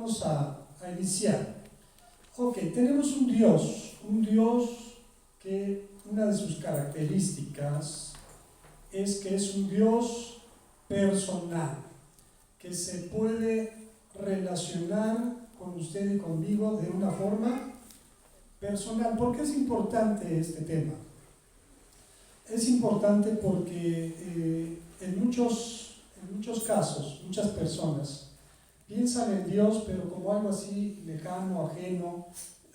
vamos a iniciar. Ok, tenemos un Dios que una de sus características es que es un Dios personal, que se puede relacionar con usted y conmigo de una forma personal. ¿Por qué es importante este tema? Es importante porque en muchos casos, muchas personas piensan en Dios, pero como algo así lejano, ajeno.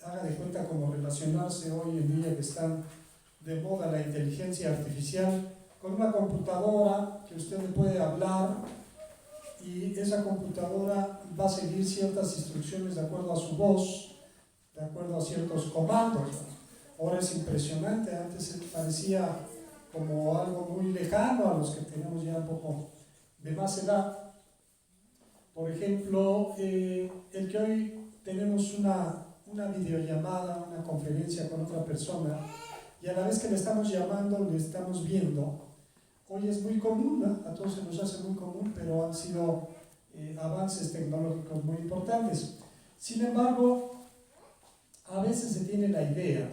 Haga de cuenta como relacionarse hoy en día que están de moda la inteligencia artificial, con una computadora que usted le puede hablar y esa computadora va a seguir ciertas instrucciones de acuerdo a su voz, de acuerdo a ciertos comandos. Ahora es impresionante, antes parecía como algo muy lejano a los que tenemos ya un poco de más edad. Por ejemplo, el que hoy tenemos una videollamada, una conferencia con otra persona, y a la vez que le estamos llamando, le estamos viendo. Hoy es muy común, ¿no? A todos se nos hace muy común, pero han sido avances tecnológicos muy importantes. Sin embargo, a veces se tiene la idea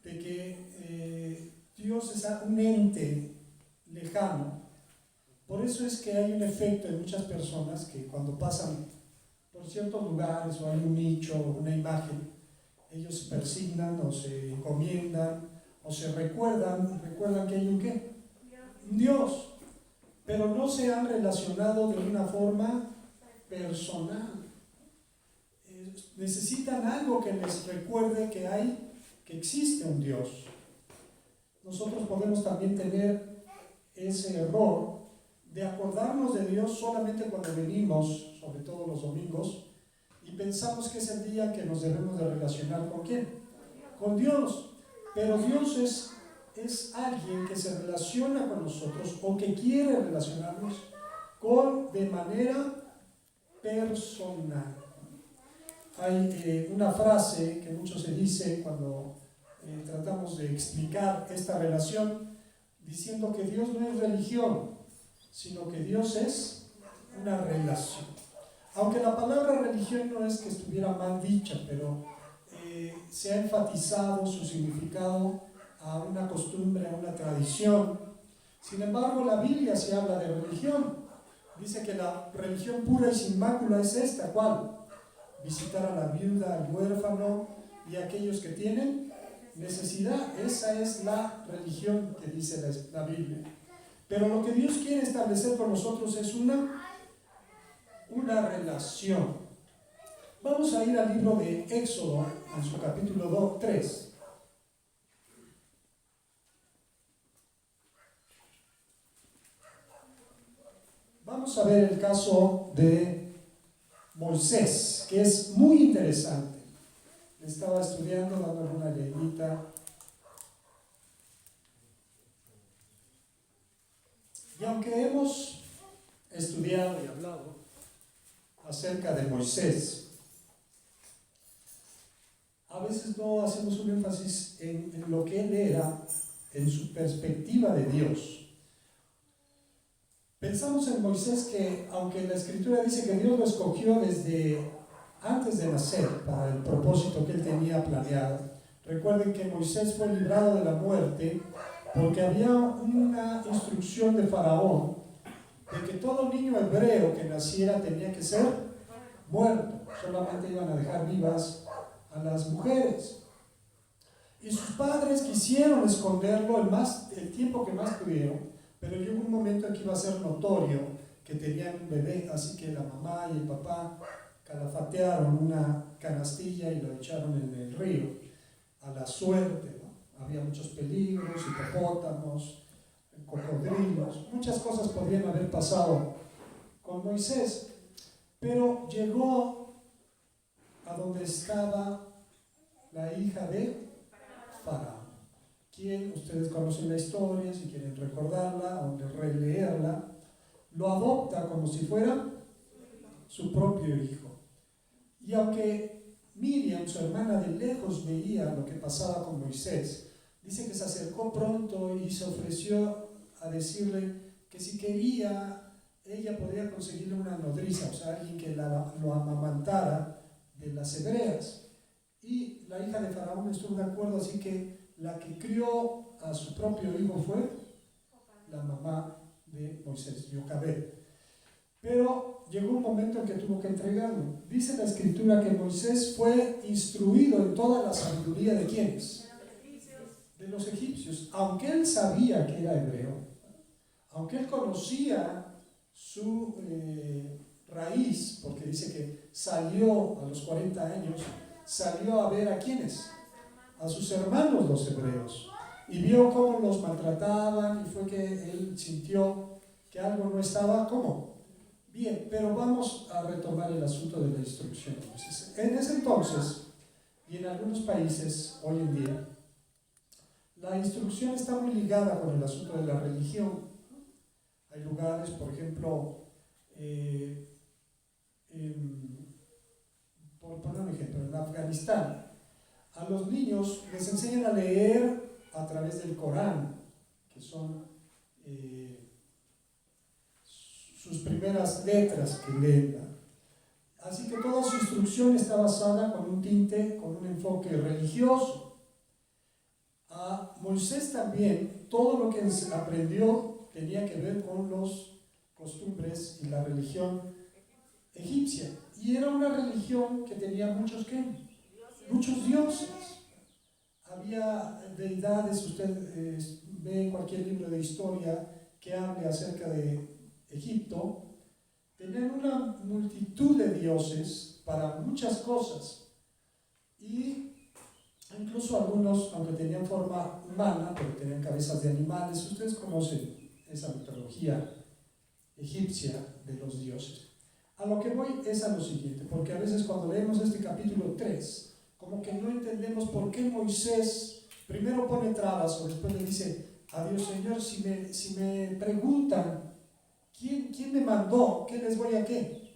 de que Dios es un ente lejano. Por eso es que hay un efecto en muchas personas que cuando pasan por ciertos lugares o hay un nicho o una imagen, ellos se persignan o se encomiendan o se recuerdan que hay un ¿qué? Un Dios, pero no se han relacionado de una forma personal. Necesitan algo que les recuerde que existe un Dios. Nosotros podemos también tener ese error de acordarnos de Dios solamente cuando venimos, sobre todo los domingos, y pensamos que es el día que nos debemos de relacionar ¿con quién? Con Dios. Pero Dios es alguien que se relaciona con nosotros o que quiere relacionarnos de manera personal. Hay una frase que mucho se dice cuando tratamos de explicar esta relación, diciendo que Dios no es religión, sino que Dios es una relación. Aunque la palabra religión no es que estuviera mal dicha, pero se ha enfatizado su significado a una costumbre, a una tradición. Sin embargo, la Biblia se habla de religión. Dice que la religión pura y sin mácula es esta, ¿cuál? Visitar a la viuda, al huérfano y a aquellos que tienen necesidad. Esa es la religión que dice la Biblia. Pero lo que Dios quiere establecer con nosotros es una relación. Vamos a ir al libro de Éxodo, en su capítulo 3. Vamos a ver el caso de Moisés, que es muy interesante. Estaba estudiando, dándole una leidita. Y aunque hemos estudiado y hablado acerca de Moisés, a veces no hacemos un énfasis en lo que él era, en su perspectiva de Dios. Pensamos en Moisés que, aunque la Escritura dice que Dios lo escogió desde antes de nacer para el propósito que él tenía planeado. Recuerden que Moisés fue librado de la muerte porque había una instrucción de Faraón de que todo niño hebreo que naciera tenía que ser muerto. Solamente iban a dejar vivas a las mujeres. Y sus padres quisieron esconderlo el tiempo que más pudieron, pero llegó un momento en que iba a ser notorio que tenían un bebé, así que la mamá y el papá calafatearon una canastilla y lo echaron en el río, a la suerte, ¿no? Había muchos peligros, hipopótamos, cocodrilos, muchas cosas podrían haber pasado con Moisés, pero llegó a donde estaba la hija de Faraón, quien, ustedes conocen la historia, si quieren recordarla o releerla, lo adopta como si fuera su propio hijo. Y aunque Miriam, su hermana, de lejos veía lo que pasaba con Moisés, dice que se acercó pronto y se ofreció a decirle que si quería ella podría conseguirle una nodriza, o sea, alguien que lo amamantara de las hebreas. Y la hija de Faraón estuvo de acuerdo, así que la que crió a su propio hijo fue la mamá de Moisés, Jocabed. Pero llegó un momento en que tuvo que entregarlo. Dice la escritura que Moisés fue instruido en toda la sabiduría de ¿quiénes? De los egipcios. Aunque él sabía que era hebreo, aunque él conocía su raíz, porque dice que salió a los 40 años, salió a ver a ¿quiénes? A sus hermanos los hebreos. Y vio cómo los maltrataban y fue que él sintió que algo no estaba, ¿cómo? Bien, pero vamos a retomar el asunto de la instrucción. Entonces, en ese entonces, y en algunos países hoy en día, la instrucción está muy ligada con el asunto de la religión. Hay lugares, por ejemplo, por poner un ejemplo, en Afganistán, a los niños les enseñan a leer a través del Corán, que son sus primeras letras que leen. Así que toda su instrucción está basada con un tinte, con un enfoque religioso. A Moisés también, todo lo que aprendió tenía que ver con las costumbres y la religión egipcia. Y era una religión que tenía muchos ¿qué? Muchos dioses. Había deidades, usted ve en cualquier libro de historia que hable acerca de Egipto, tenían una multitud de dioses para muchas cosas. Y incluso algunos, aunque tenían forma humana, pero tenían cabezas de animales, ustedes conocen esa mitología egipcia de los dioses. A lo que voy es a lo siguiente, porque a veces cuando leemos este capítulo 3, como que no entendemos por qué Moisés primero pone trabas o después le dice a Dios, Señor, si me preguntan ¿quién me mandó, ¿qué les voy a qué?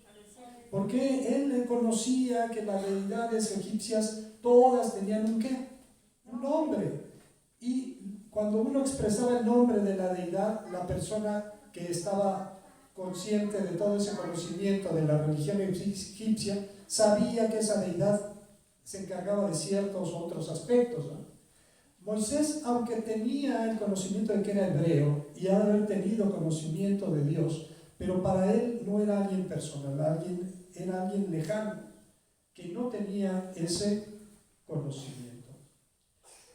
Porque él conocía que las deidades egipcias todas tenían un qué, un nombre. Y cuando uno expresaba el nombre de la deidad, la persona que estaba consciente de todo ese conocimiento de la religión egipcia sabía que esa deidad se encargaba de ciertos otros aspectos, ¿no? Moisés, aunque tenía el conocimiento de que era hebreo y haber tenido conocimiento de Dios, pero para él no era alguien personal, era alguien lejano, que no tenía ese conocimiento.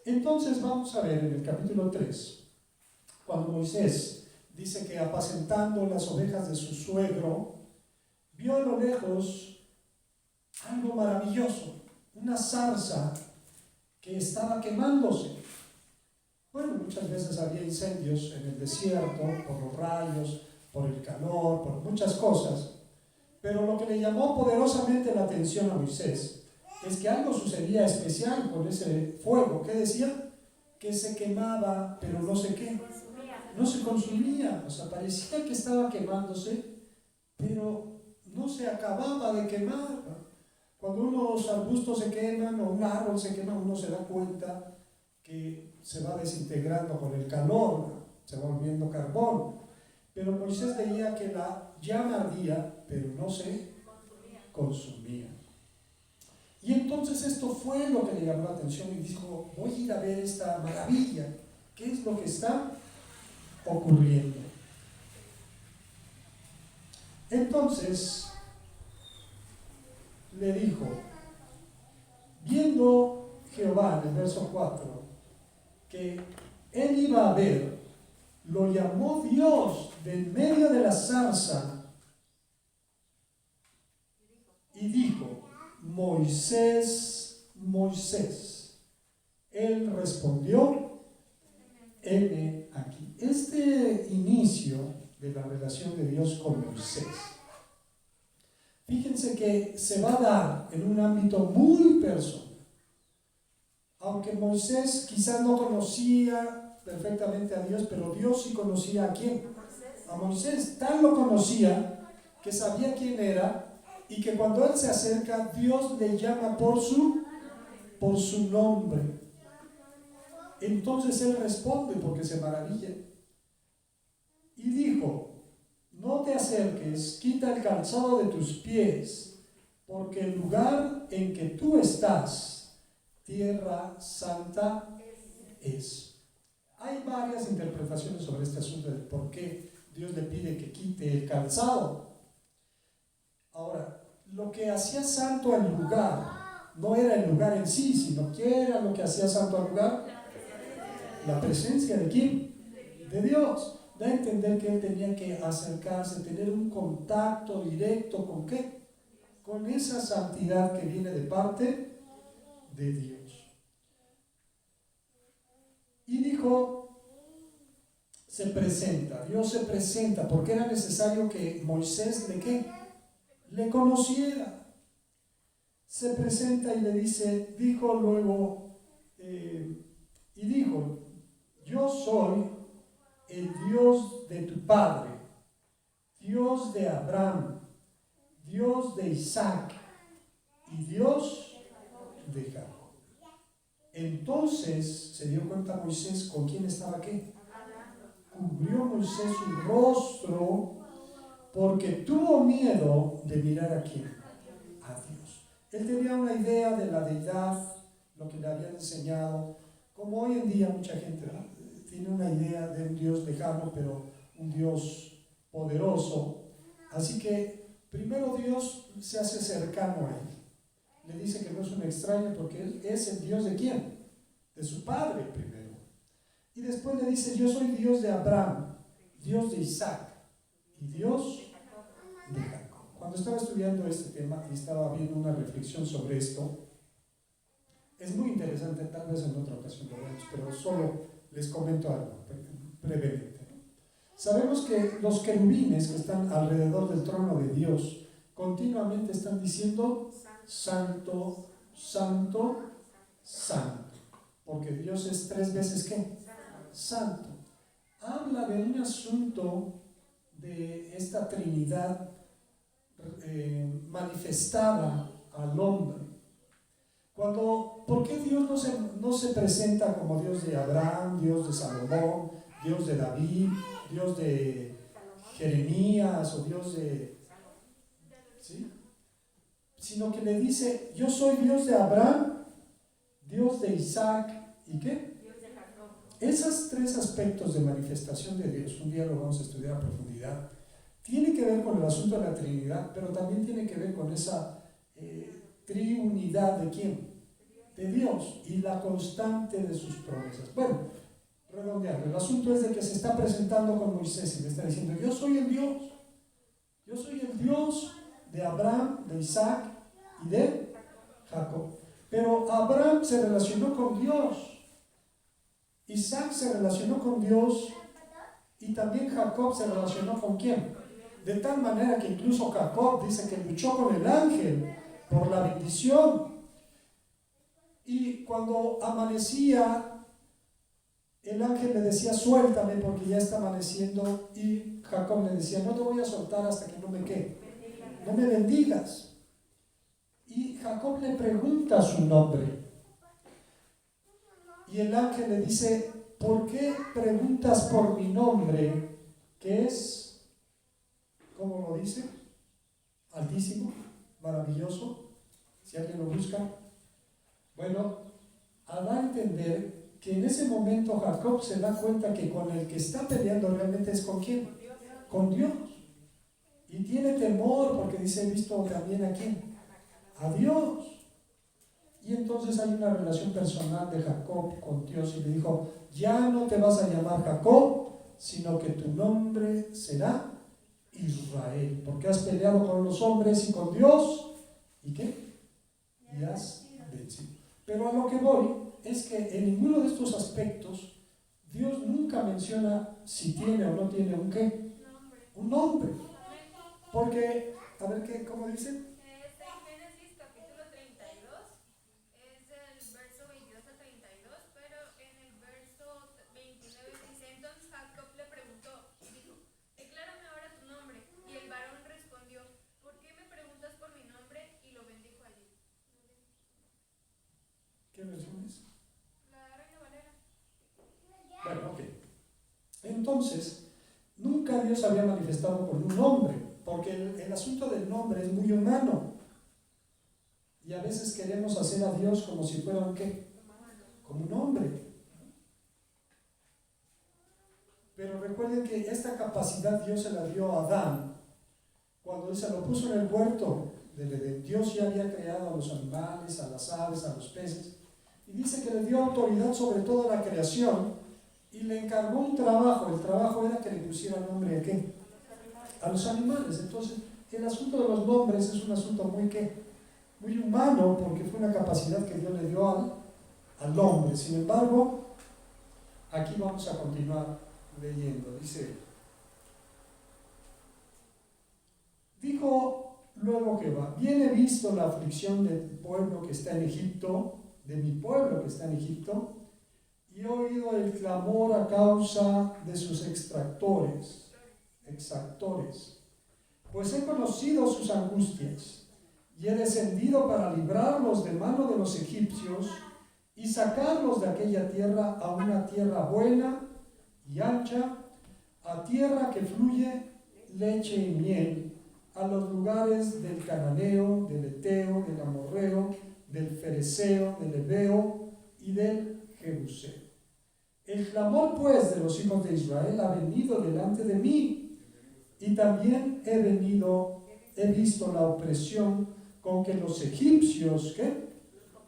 Entonces vamos a ver en el capítulo 3, cuando Moisés dice que apacentando las ovejas de su suegro, vio a lo lejos algo maravilloso, una zarza que estaba quemándose. Bueno, muchas veces había incendios en el desierto por los rayos, por el calor, por muchas cosas. Pero lo que le llamó poderosamente la atención a Moisés es que algo sucedía especial con ese fuego. ¿Qué decía? Que se quemaba, pero no sé qué. No se consumía. O sea, parecía que estaba quemándose, pero no se acababa de quemar. Cuando unos arbustos se queman o un árbol se quema, uno se da cuenta que se va desintegrando con el calor, se va volviendo carbón. Pero Moisés veía que la llama ardía, pero no se consumía. Y entonces esto fue lo que le llamó la atención y dijo, voy a ir a ver esta maravilla, ¿qué es lo que está ocurriendo? Entonces le dijo, viendo Jehová en el verso 4, que él iba a ver, lo llamó Dios de en medio de la zarza y dijo, Moisés, Moisés. Él respondió, heme aquí. Este inicio de la relación de Dios con Moisés, fíjense que se va a dar en un ámbito muy personal. Aunque Moisés quizás no conocía perfectamente a Dios, pero Dios sí conocía a quién. A Moisés. Tan lo conocía que sabía quién era y que cuando él se acerca, Dios le llama por su nombre. Entonces él responde porque se maravilla. Y dijo, no te acerques, quita el calzado de tus pies, porque el lugar en que tú estás, tierra santa es. Hay varias interpretaciones sobre este asunto de por qué Dios le pide que quite el calzado. Ahora, lo que hacía santo al lugar no era el lugar en sí, sino que era lo que hacía santo al lugar. La presencia de quién? De Dios. Da a entender que él tenía que acercarse, tener un contacto directo con ¿qué? Con esa santidad que viene de parte de Dios. Y dijo, se presenta, Dios se presenta, porque era necesario que Moisés le ¿qué? Le conociera. Se presenta y le dice, dijo luego, y dijo, yo soy el Dios de tu padre, Dios de Abraham, Dios de Isaac y Dios de Jacob. Entonces se dio cuenta Moisés con quién estaba qué. Cubrió Moisés su rostro porque tuvo miedo de mirar a quién, a Dios. Él tenía una idea de la deidad, lo que le habían enseñado, como hoy en día mucha gente tiene una idea de un Dios lejano, pero un Dios poderoso. Así que primero Dios se hace cercano a él. Le dice que no es un extraño porque él es el Dios de quién, de su padre primero. Y después le dice, yo soy Dios de Abraham, Dios de Isaac y Dios de Jacob. Cuando estaba estudiando este tema y estaba viendo una reflexión sobre esto, es muy interesante, tal vez en otra ocasión lo veremos, pero solo les comento algo brevemente. Sabemos que los querubines que están alrededor del trono de Dios continuamente están diciendo santo, santo, santo, porque Dios es 3 veces ¿qué? Santo. Habla de un asunto de esta Trinidad manifestada al hombre. ¿Por qué Dios no se presenta como Dios de Abraham, Dios de Salomón, Dios de David, Dios de Jeremías o Dios de... ¿sí? Sino que le dice, yo soy Dios de Abraham, Dios de Isaac y ¿qué? Esos 3 aspectos de manifestación de Dios, un día lo vamos a estudiar a profundidad, tiene que ver con el asunto de la Trinidad, pero también tiene que ver con esa triunidad de ¿quién? De Dios y la constante de sus promesas. Bueno, redondeando, el asunto es de que se está presentando con Moisés y le está diciendo, yo soy el Dios de Abraham, de Isaac y de Jacob. Pero Abraham se relacionó con Dios, Isaac se relacionó con Dios y también Jacob se relacionó con ¿quién? De tal manera que incluso Jacob dice que luchó con el ángel por la bendición. Y cuando amanecía, el ángel le decía, suéltame porque ya está amaneciendo. Y Jacob le decía, no te voy a soltar hasta que no me bendigas. Y Jacob le pregunta su nombre. Y el ángel le dice, ¿por qué preguntas por mi nombre? Que es, ¿cómo lo dice? Altísimo, maravilloso. Si alguien lo busca. Bueno, da a entender que en ese momento Jacob se da cuenta que con el que está peleando realmente es ¿con quién? Con Dios. Y tiene temor porque dice, he visto también a quién, a Dios. Y entonces hay una relación personal de Jacob con Dios y le dijo, ya no te vas a llamar Jacob, sino que tu nombre será Israel, porque has peleado con los hombres y con Dios. ¿Y qué? Y has vencido. Pero a lo que voy es que en ninguno de estos aspectos Dios nunca menciona si tiene o no tiene un ¿qué? Un nombre. Porque, a ver qué, ¿cómo dice? En Génesis capítulo 32 es el verso 22 al 32, pero en el verso 29 dice, entonces Jacob le preguntó, dijo, declárame ahora tu nombre. Y el varón respondió, ¿por qué me preguntas por mi nombre? Y lo bendijo allí. ¿Qué versión es? La Reina Valera. Bueno, ok. Entonces, nunca Dios había manifestado con un nombre, porque el asunto del nombre es muy humano. Y a veces queremos hacer a Dios como si fuera un ¿qué? Como un hombre. Pero recuerden que esta capacidad Dios se la dio a Adán cuando Él se lo puso en el huerto del Edén. Dios ya había creado a los animales, a las aves, a los peces, y dice que le dio autoridad sobre toda la creación y le encargó un trabajo. El trabajo era que le pusiera nombre ¿a qué? A los animales. Entonces el asunto de los nombres es un asunto muy muy humano, porque fue una capacidad que Dios le dio al hombre. Sin embargo, aquí vamos a continuar leyendo. Dice: dijo luego Jehová: bien he visto la aflicción del pueblo que está en Egipto, de mi pueblo que está en Egipto, y he oído el clamor a causa de sus exactores, pues he conocido sus angustias, y he descendido para librarlos de mano de los egipcios y sacarlos de aquella tierra a una tierra buena y ancha, a tierra que fluye leche y miel, a los lugares del cananeo, del eteo, del amorreo, del fereceo, del heveo y del jebuseo. El clamor pues de los hijos de Israel ha venido delante de mí, y también he visto la opresión con que los egipcios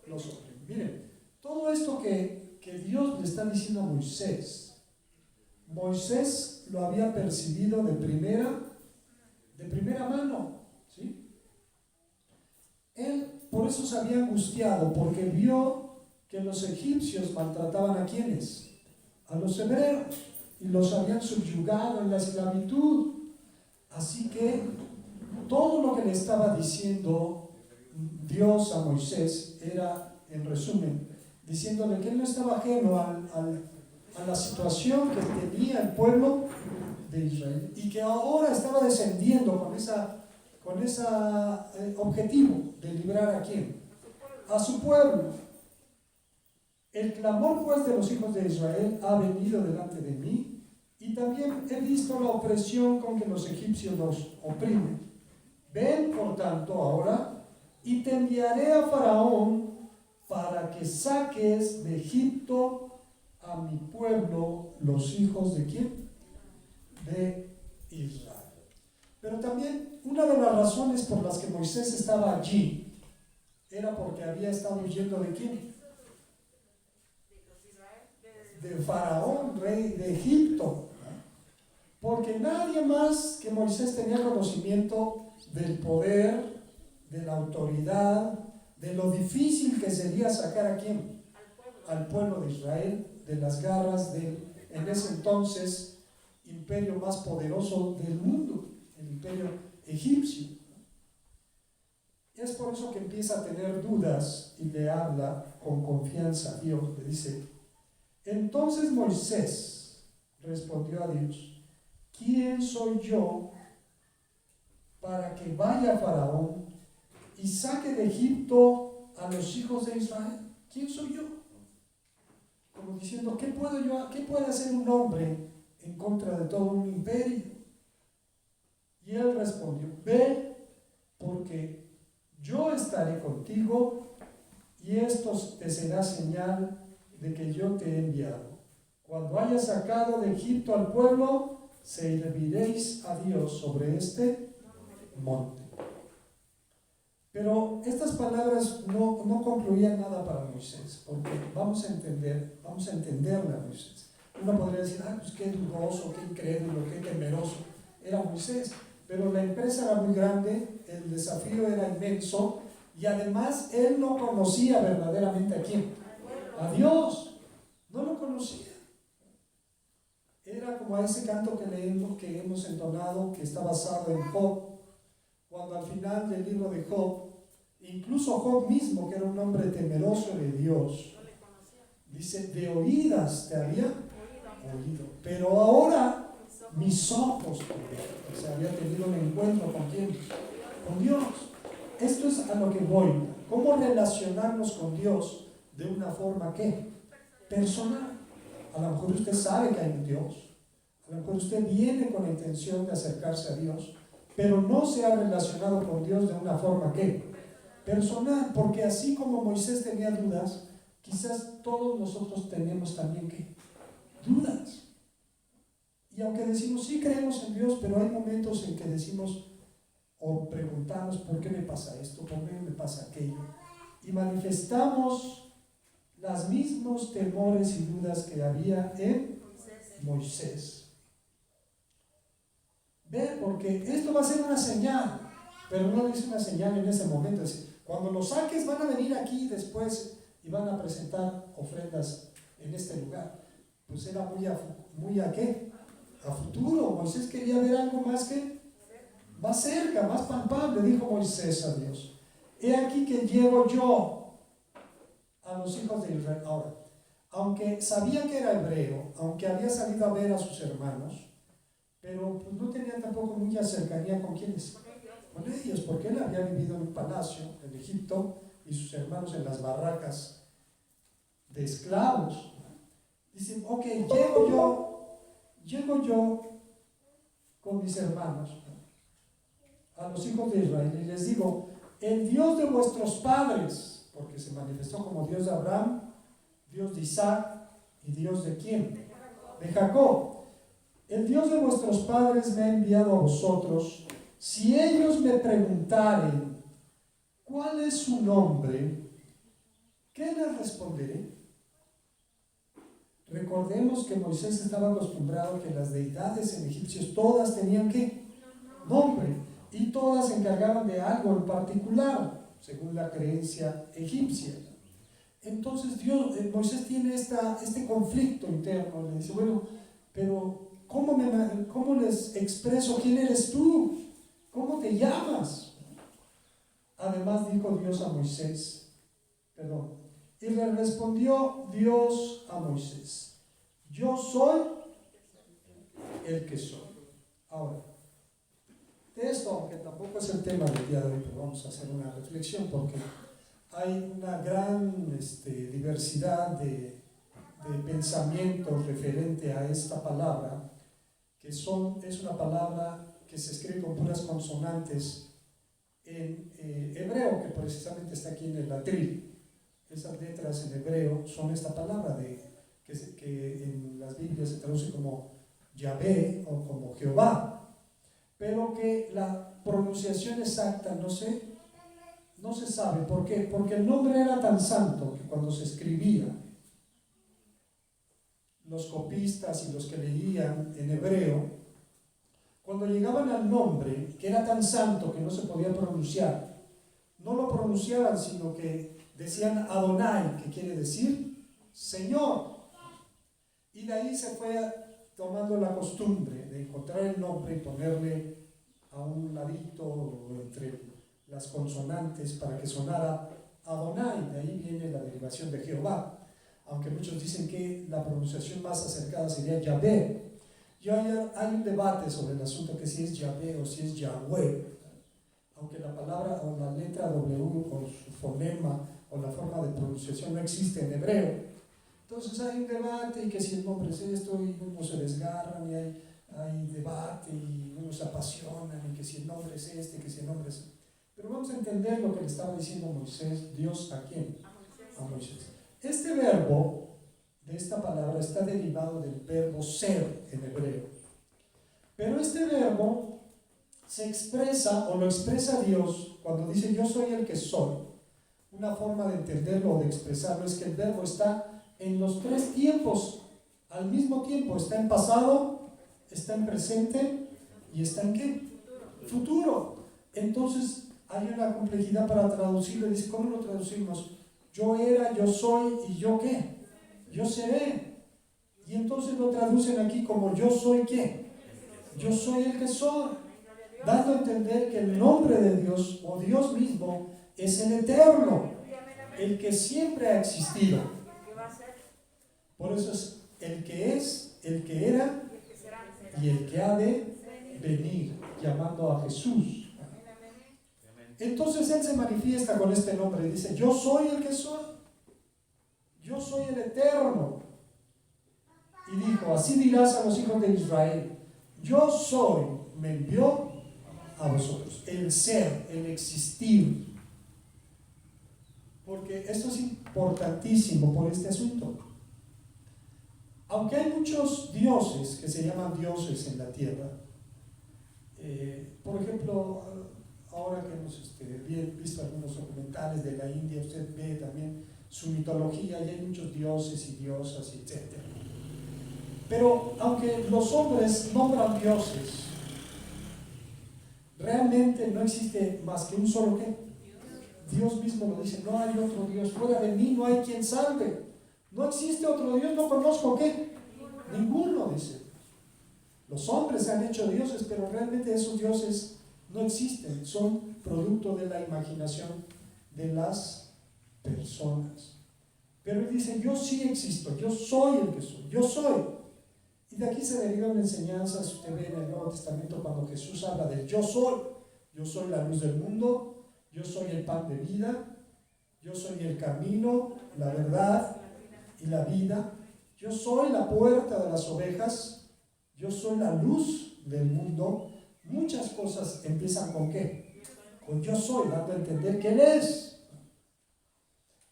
los oprimen. Miren, todo esto que Dios le está diciendo a Moisés, Moisés lo había percibido de primera mano, ¿sí? Él por eso se había angustiado, porque vio que los egipcios maltrataban ¿a quiénes? A los hebreos, y los habían subyugado en la esclavitud. Así que todo lo que le estaba diciendo Dios a Moisés era, en resumen, diciéndole que él no estaba ajeno a la situación que tenía el pueblo de Israel, y que ahora estaba descendiendo con ese objetivo de librar ¿a quién? A su pueblo. El clamor pues de los hijos de Israel ha venido delante de mí, y también he visto la opresión con que los egipcios los oprimen. Ven por tanto ahora, y te enviaré a Faraón para que saques de Egipto a mi pueblo, los hijos de ¿quién? De Israel. Pero también una de las razones por las que Moisés estaba allí era porque había estado huyendo ¿de quién? De Faraón, rey de Egipto. Porque nadie más que Moisés tenía conocimiento del poder, de la autoridad, de lo difícil que sería sacar ¿a quién? Al pueblo de Israel de las garras del, en ese entonces, imperio más poderoso del mundo, el imperio egipcio. Es por eso que empieza a tener dudas y le habla con confianza a Dios. Le dice: entonces Moisés respondió a Dios: ¿quién soy yo para que vaya a Faraón y saque de Egipto a los hijos de Israel? ¿Quién soy yo? Como diciendo, ¿qué puede hacer un hombre en contra de todo un imperio? Y él respondió: ve, porque yo estaré contigo, y esto te será señal de que yo te he enviado. Cuando hayas sacado de Egipto al pueblo, serviréis a Dios sobre este monte. Pero estas palabras no concluían nada para Moisés, porque vamos a entenderla a Moisés. Uno podría decir: pues qué dudoso, qué incrédulo, qué temeroso era Moisés, pero la empresa era muy grande, el desafío era inmenso, y además él no conocía verdaderamente ¿a quién? A Dios, no lo conocía. Era como ese canto que hemos entonado, que está basado en Job, cuando al final del libro de Job, incluso Job mismo, que era un hombre temeroso de Dios, dice: de oídas te había oído, pero ahora mis ojos te ven. O sea, había tenido un encuentro con ¿quién? Con Dios. Esto es a lo que voy. ¿Cómo relacionarnos con Dios de una forma ¿qué? Personal? A lo mejor usted sabe que hay un Dios. A lo mejor usted viene con la intención de acercarse a Dios, pero no se ha relacionado con Dios de una forma que personal, porque así como Moisés tenía dudas, quizás todos nosotros tenemos también que dudas. Y aunque decimos sí creemos en Dios, pero hay momentos en que decimos o preguntamos ¿por qué me pasa esto? ¿Por qué me pasa aquello? Y manifestamos los mismos temores y dudas que había en Moisés. Ve, porque esto va a ser una señal, pero no es una señal en ese momento. Es decir, cuando lo saques van a venir aquí después y van a presentar ofrendas en este lugar. Pues era muy a qué? A futuro. Moisés quería ver algo más cerca, más palpable. Dijo Moisés a Dios: he aquí que llego yo a los hijos de Israel. Ahora, aunque sabía que era hebreo, aunque había salido a ver a sus hermanos, pero pues no tenía tampoco mucha cercanía con quienes, con ellos, porque él había vivido en un palacio en Egipto y sus hermanos en las barracas de esclavos. Dicen, ok, llego yo con mis hermanos a los hijos de Israel y les digo: el Dios de vuestros padres, porque se manifestó como Dios de Abraham, Dios de Isaac y Dios de ¿quién? De Jacob. El Dios de vuestros padres me ha enviado a vosotros. Si ellos me preguntaren ¿cuál es su nombre?, ¿qué les responderé? Recordemos que Moisés estaba acostumbrado a que las deidades en egipcios todas tenían ¿qué? Nombre, y todas se encargaban de algo en particular, según la creencia egipcia. Entonces Moisés tiene este conflicto interno. Le dice, bueno, pero ¿cómo les expreso quién eres tú? ¿Cómo te llamas? Además dijo Dios a Moisés, y le respondió Dios a Moisés: yo soy el que soy. Ahora, de esto, aunque tampoco es el tema del día de hoy, pero vamos a hacer una reflexión porque hay una gran diversidad de pensamientos referente a esta palabra, que es una palabra que se escribe con puras consonantes en hebreo, que precisamente está aquí en el atril. Esas letras en hebreo son esta palabra que en las Biblias se traduce como Yahvé o como Jehová, pero que la pronunciación exacta no se sabe. ¿Por qué? Porque el nombre era tan santo que cuando se escribía, los copistas y los que leían en hebreo, cuando llegaban al nombre, que era tan santo que no se podía pronunciar, no lo pronunciaban, sino que decían Adonai, que quiere decir Señor. Y de ahí se fue tomando la costumbre de encontrar el nombre y ponerle a un ladito entre las consonantes para que sonara Adonai. De ahí viene la derivación de Jehová, aunque muchos dicen que la pronunciación más acercada sería Yahvé. Hay un debate sobre el asunto, que si es Yahvé o si es Yahweh, aunque la palabra o la letra W o su fonema o la forma de pronunciación no existe en hebreo. Entonces hay un debate, y que si el nombre es esto, y unos se desgarran, y hay debate, y unos se apasionan, y que si el nombre es este, que si el nombre es... Pero vamos a entender lo que le estaba diciendo Moisés, Dios ¿a quién? A Moisés. Este verbo de esta palabra está derivado del verbo ser en hebreo. Pero este verbo se expresa, o lo expresa Dios, cuando dice yo soy el que soy. Una forma de entenderlo o de expresarlo es que el verbo está en los tres tiempos al mismo tiempo. Está en pasado, está en presente y está en ¿qué? Futuro. Entonces hay una complejidad para traducirlo. Dice, ¿cómo lo traducimos? Yo era, yo soy y yo ¿qué? Yo seré. Y entonces lo traducen aquí como yo soy ¿qué? Yo soy el que soy, dando a entender que el nombre de Dios o Dios mismo es el eterno, el que siempre ha existido. Por eso es, el que era y el que ha de venir, llamando a Jesús. Entonces Él se manifiesta con este nombre y dice, yo soy el que soy, yo soy el eterno. y dijo, así dirás a los hijos de Israel, yo soy, me envió a vosotros, el ser, el existir. Porque esto es importantísimo por este asunto. Aunque hay muchos dioses que se llaman dioses en la tierra, por ejemplo, ahora que hemos visto algunos documentales de la India, usted ve también su mitología y hay muchos dioses y diosas, etc. Pero aunque los hombres nombran dioses, realmente no existe más que un solo ¿qué? Dios mismo lo dice, no hay otro Dios, fuera de mí no hay quien salve. No existe otro Dios, no conozco ¿qué? Ninguno, dice. Los hombres se han hecho dioses, pero realmente esos dioses no existen, son producto de la imaginación de las personas. Pero él dice, yo sí existo, yo soy el que soy, yo soy. Y de aquí se deriva una enseñanza, si usted ve en el Nuevo Testamento, cuando Jesús habla del yo soy la luz del mundo, yo soy el pan de vida, yo soy el camino, la verdad y la vida, yo soy la puerta de las ovejas, yo soy la luz del mundo. Muchas cosas empiezan con ¿qué? Con yo soy, dando a entender que Él es.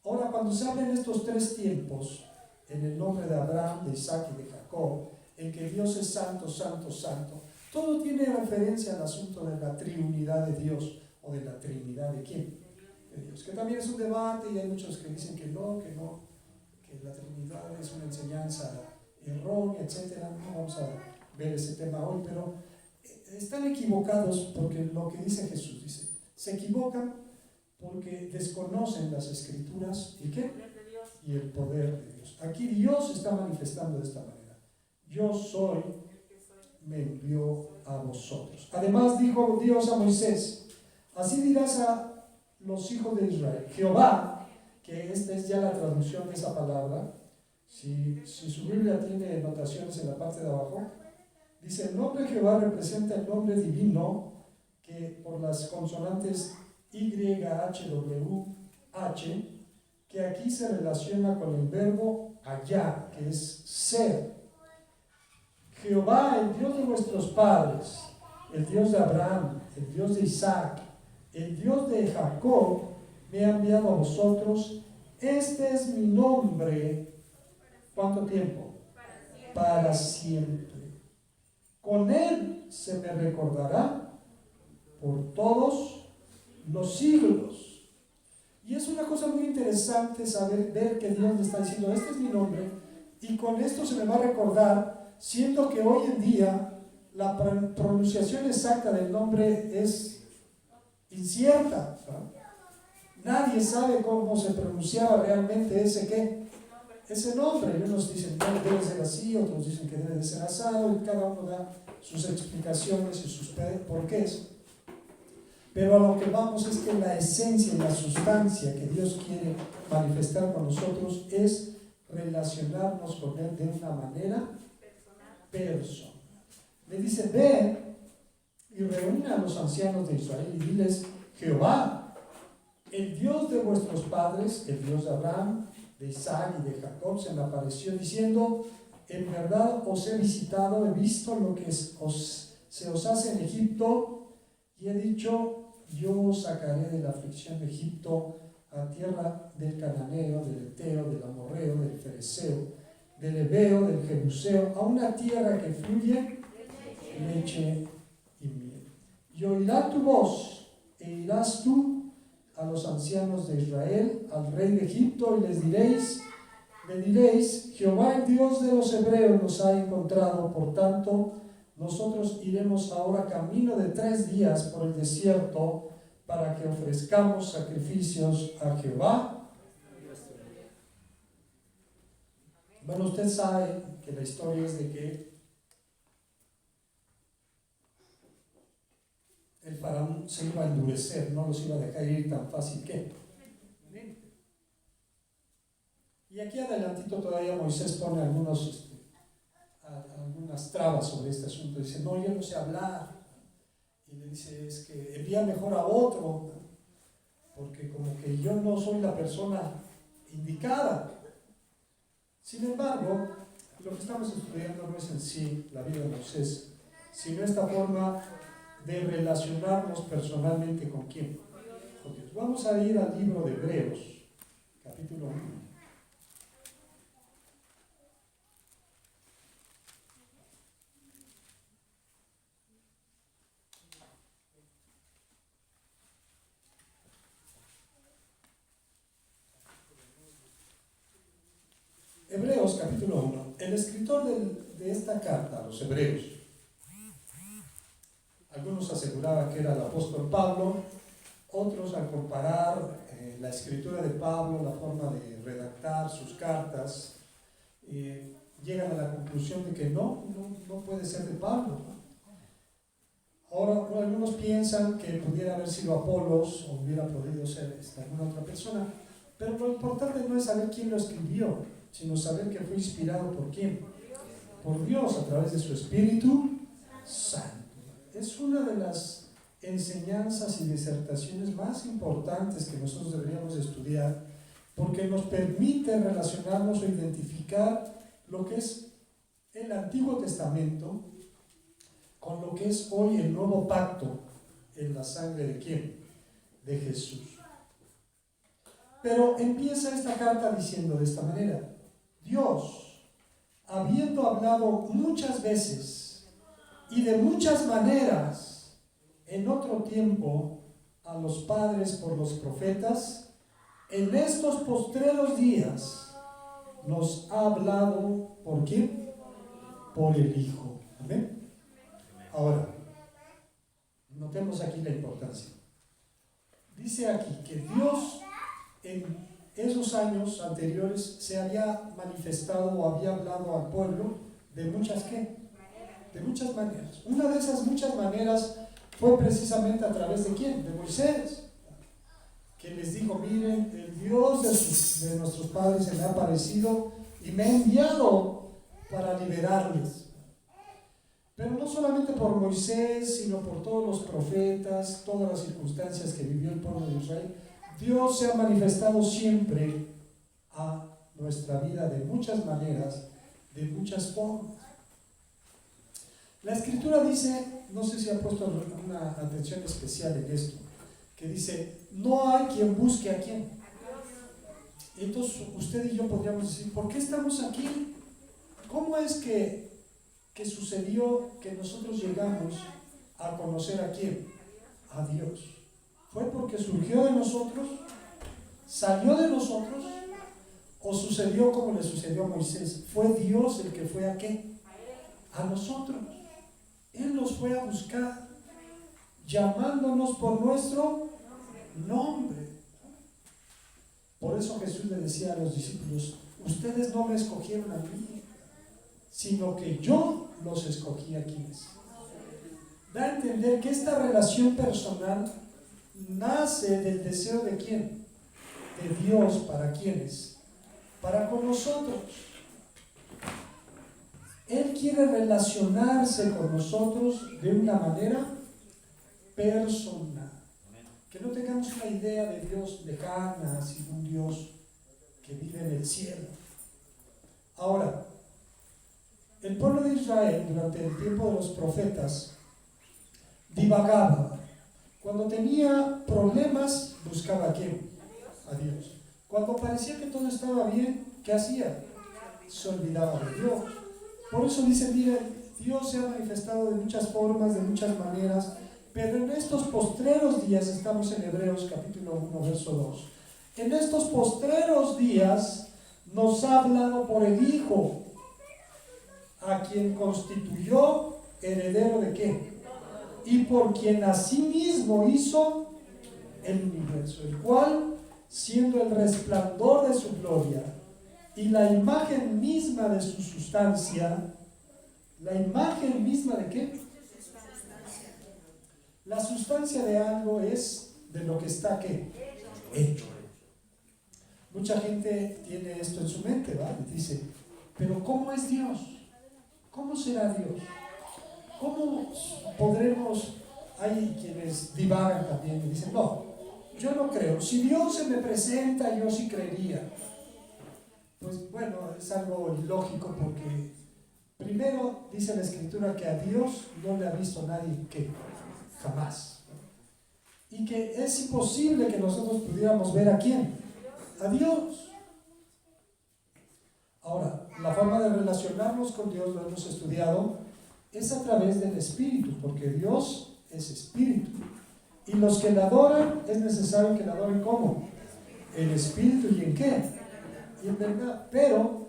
Ahora, cuando se habla en estos tres tiempos, en el nombre de Abraham, de Isaac y de Jacob, en que Dios es santo, santo, santo, todo tiene referencia al asunto de la triunidad de Dios, o de la trinidad de ¿quién? De Dios, que también es un debate y hay muchos que dicen que la Trinidad es una enseñanza errónea, etc. No vamos a ver ese tema hoy, pero están equivocados porque lo que dice Jesús, dice, se equivocan porque desconocen las Escrituras y ¿qué? Y el poder de Dios. Aquí Dios está manifestando de esta manera. Yo soy, me envió a vosotros. Además dijo Dios a Moisés, así dirás a los hijos de Israel, Jehová, que esta es ya la traducción de esa palabra, si su Biblia tiene notaciones en la parte de abajo, dice, el nombre Jehová representa el nombre divino que por las consonantes YHWH, que aquí se relaciona con el verbo allá, que es ser. Jehová, el Dios de vuestros padres, el Dios de Abraham, el Dios de Isaac, el Dios de Jacob, me ha enviado a vosotros. Este es mi nombre. ¿Cuánto tiempo? Para siempre. Con él se me recordará por todos los siglos. Y es una cosa muy interesante ver que Dios le está diciendo, este es mi nombre, y con esto se me va a recordar, siendo que hoy en día la pronunciación exacta del nombre es incierta, ¿no? Nadie sabe cómo se pronunciaba realmente ese nombre. Y unos dicen que debe ser así, otros dicen que debe de ser asado, y cada uno da sus explicaciones y sus porqués. Pero a lo que vamos es que la esencia y la sustancia que Dios quiere manifestar con nosotros es relacionarnos con Él de una manera personal. Le dice, ve y reúne a los ancianos de Israel y diles, Jehová, el Dios de vuestros padres, el Dios de Abraham, de Isaac y de Jacob, se me apareció diciendo, en verdad os he visitado, he visto lo que se os hace en Egipto, y he dicho, yo os sacaré de la aflicción de Egipto a tierra del Cananeo, del Eteo, del Amorreo, del Fereceo, del Ebeo, del Jebuseo, a una tierra que fluye leche y miel. Y oirá tu voz, e irás tú a los ancianos de Israel, al rey de Egipto, y le diréis, Jehová el Dios de los hebreos nos ha encontrado, por tanto, nosotros iremos ahora camino de 3 días por el desierto para que ofrezcamos sacrificios a Jehová. Bueno, usted sabe que la historia es de que el faraón se iba a endurecer, no los iba a dejar ir tan fácil que. Y aquí adelantito todavía Moisés pone algunas trabas sobre este asunto. Dice, no, yo no sé hablar. Y le dice, es que envía mejor a otro, porque como que yo no soy la persona indicada. Sin embargo, Lo que estamos estudiando no es en sí la vida de Moisés, sino esta forma de relacionarnos personalmente con quién, con Dios. Vamos a ir al libro de Hebreos, capítulo 1. Hebreos capítulo 1. El escritor de esta carta a los hebreos, algunos aseguraban que era el apóstol Pablo, otros al comparar la escritura de Pablo, la forma de redactar sus cartas, llegan a la conclusión de que no puede ser de Pablo. Ahora algunos piensan que pudiera haber sido Apolos o hubiera podido ser alguna otra persona, pero lo importante no es saber quién lo escribió, sino saber que fue inspirado por quién, por Dios a través de su Espíritu Santo. Es una de las enseñanzas y disertaciones más importantes que nosotros deberíamos estudiar, porque nos permite relacionarnos o identificar lo que es el Antiguo Testamento con lo que es hoy el nuevo pacto en la sangre de quién, de Jesús. Pero empieza esta carta diciendo de esta manera: Dios, habiendo hablado muchas veces y de muchas maneras en otro tiempo a los padres por los profetas, en estos postreros días nos ha hablado, ¿por quién? Por el Hijo. ¿Amén? Ahora, notemos aquí la importancia. Dice aquí que Dios en esos años anteriores se había manifestado o había hablado al pueblo de muchas ¿qué? De muchas maneras. Una de esas muchas maneras fue precisamente a través de ¿quién? De Moisés, que les dijo: miren, el Dios de nuestros padres se me ha aparecido y me ha enviado para liberarles. Pero no solamente por Moisés, sino por todos los profetas, todas las circunstancias que vivió el pueblo de Israel. Dios se ha manifestado siempre a nuestra vida de muchas maneras, de muchas formas. La Escritura dice, no sé si ha puesto una atención especial en esto, que dice: no hay quien busque a quién. Entonces usted y yo podríamos decir: ¿por qué estamos aquí? ¿Cómo es que sucedió que nosotros llegamos a conocer a quién? A Dios. ¿Fue porque surgió de nosotros? ¿Salió de nosotros? ¿O sucedió como le sucedió a Moisés? ¿Fue Dios el que fue a qué? A nosotros. Él nos fue a buscar, llamándonos por nuestro nombre. Por eso Jesús le decía a los discípulos: ustedes no me escogieron a mí, sino que yo los escogí a quienes. Da a entender que esta relación personal nace del deseo de quién, de Dios. ¿Para quiénes? Para con nosotros. Él quiere relacionarse con nosotros de una manera personal. Que no tengamos una idea de Dios lejana, sino un Dios que vive en el cielo. Ahora, el pueblo de Israel durante el tiempo de los profetas divagaba. Cuando tenía problemas, buscaba a quién, a Dios. Cuando parecía que todo estaba bien, ¿qué hacía? Se olvidaba de Dios. Por eso dice: mira, Dios se ha manifestado de muchas formas, de muchas maneras, pero en estos postreros días, estamos en Hebreos capítulo 1, verso 2, en estos postreros días nos ha hablado por el Hijo, a quien constituyó heredero de qué, y por quien asimismo hizo el universo, el cual, siendo el resplandor de su gloria y la imagen misma de su sustancia. ¿La imagen misma de qué? La sustancia de algo es de lo que está ¿qué? Hecho. Mucha gente tiene esto en su mente, ¿vale? Dice: pero ¿cómo es Dios? ¿Cómo será Dios? ¿Cómo podremos? Hay quienes divagan también y dicen: no, yo no creo. Si Dios se me presenta, yo sí creería. Pues pues bueno, es algo ilógico porque primero dice la Escritura que a Dios no le ha visto nadie que jamás. Y que es imposible que nosotros pudiéramos ver a quién, a Dios. Ahora, la forma de relacionarnos con Dios, lo hemos estudiado, es a través del Espíritu, porque Dios es Espíritu. Y los que le adoran, es necesario que le adoren ¿cómo? En Espíritu y en qué? Y en verdad. Pero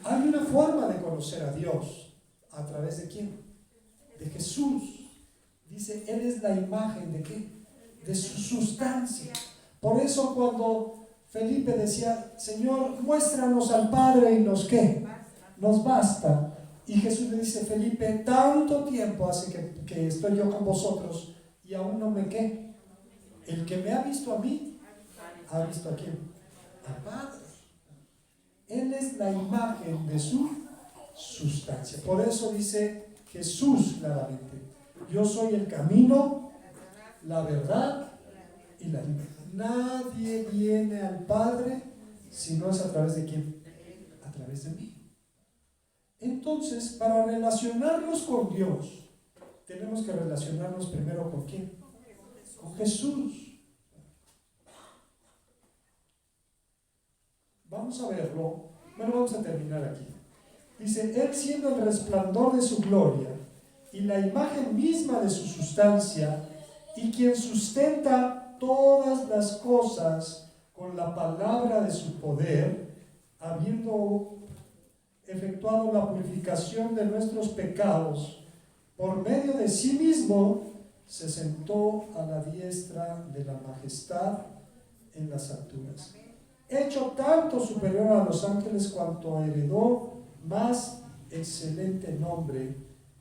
hay una forma de conocer a Dios. ¿A través de quién? De Jesús. Dice, Él es la imagen de qué? De su sustancia. Por eso cuando Felipe decía, Señor, muéstranos al Padre y nos ¿qué? Nos basta. Y Jesús le dice, Felipe, tanto tiempo hace que estoy yo con vosotros y aún no me ¿qué? El que me ha visto a mí, ¿ha visto a quién? Al Padre. Él es la imagen de su sustancia. Por eso dice Jesús claramente, yo soy el camino, la verdad y la vida. Nadie viene al Padre si no es a través de quién, a través de mí. Entonces, para relacionarnos con Dios, tenemos que relacionarnos primero con quién, con Jesús. Vamos a verlo. Bueno, vamos a terminar aquí. Dice, Él siendo el resplandor de su gloria y la imagen misma de su sustancia, y quien sustenta todas las cosas con la palabra de su poder, habiendo efectuado la purificación de nuestros pecados, por medio de sí mismo, se sentó a la diestra de la majestad en las alturas. Hecho tanto superior a los ángeles cuanto heredó más excelente nombre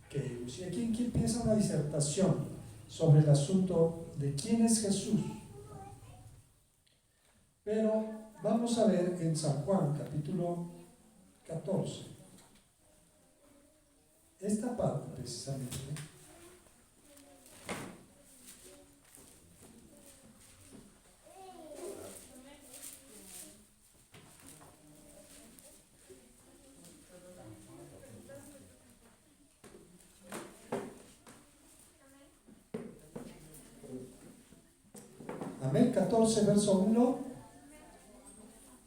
que ellos. Y aquí empieza una disertación sobre el asunto de quién es Jesús. Pero vamos a ver en San Juan, capítulo 14. Esta parte precisamente. Amén, 14, verso 1,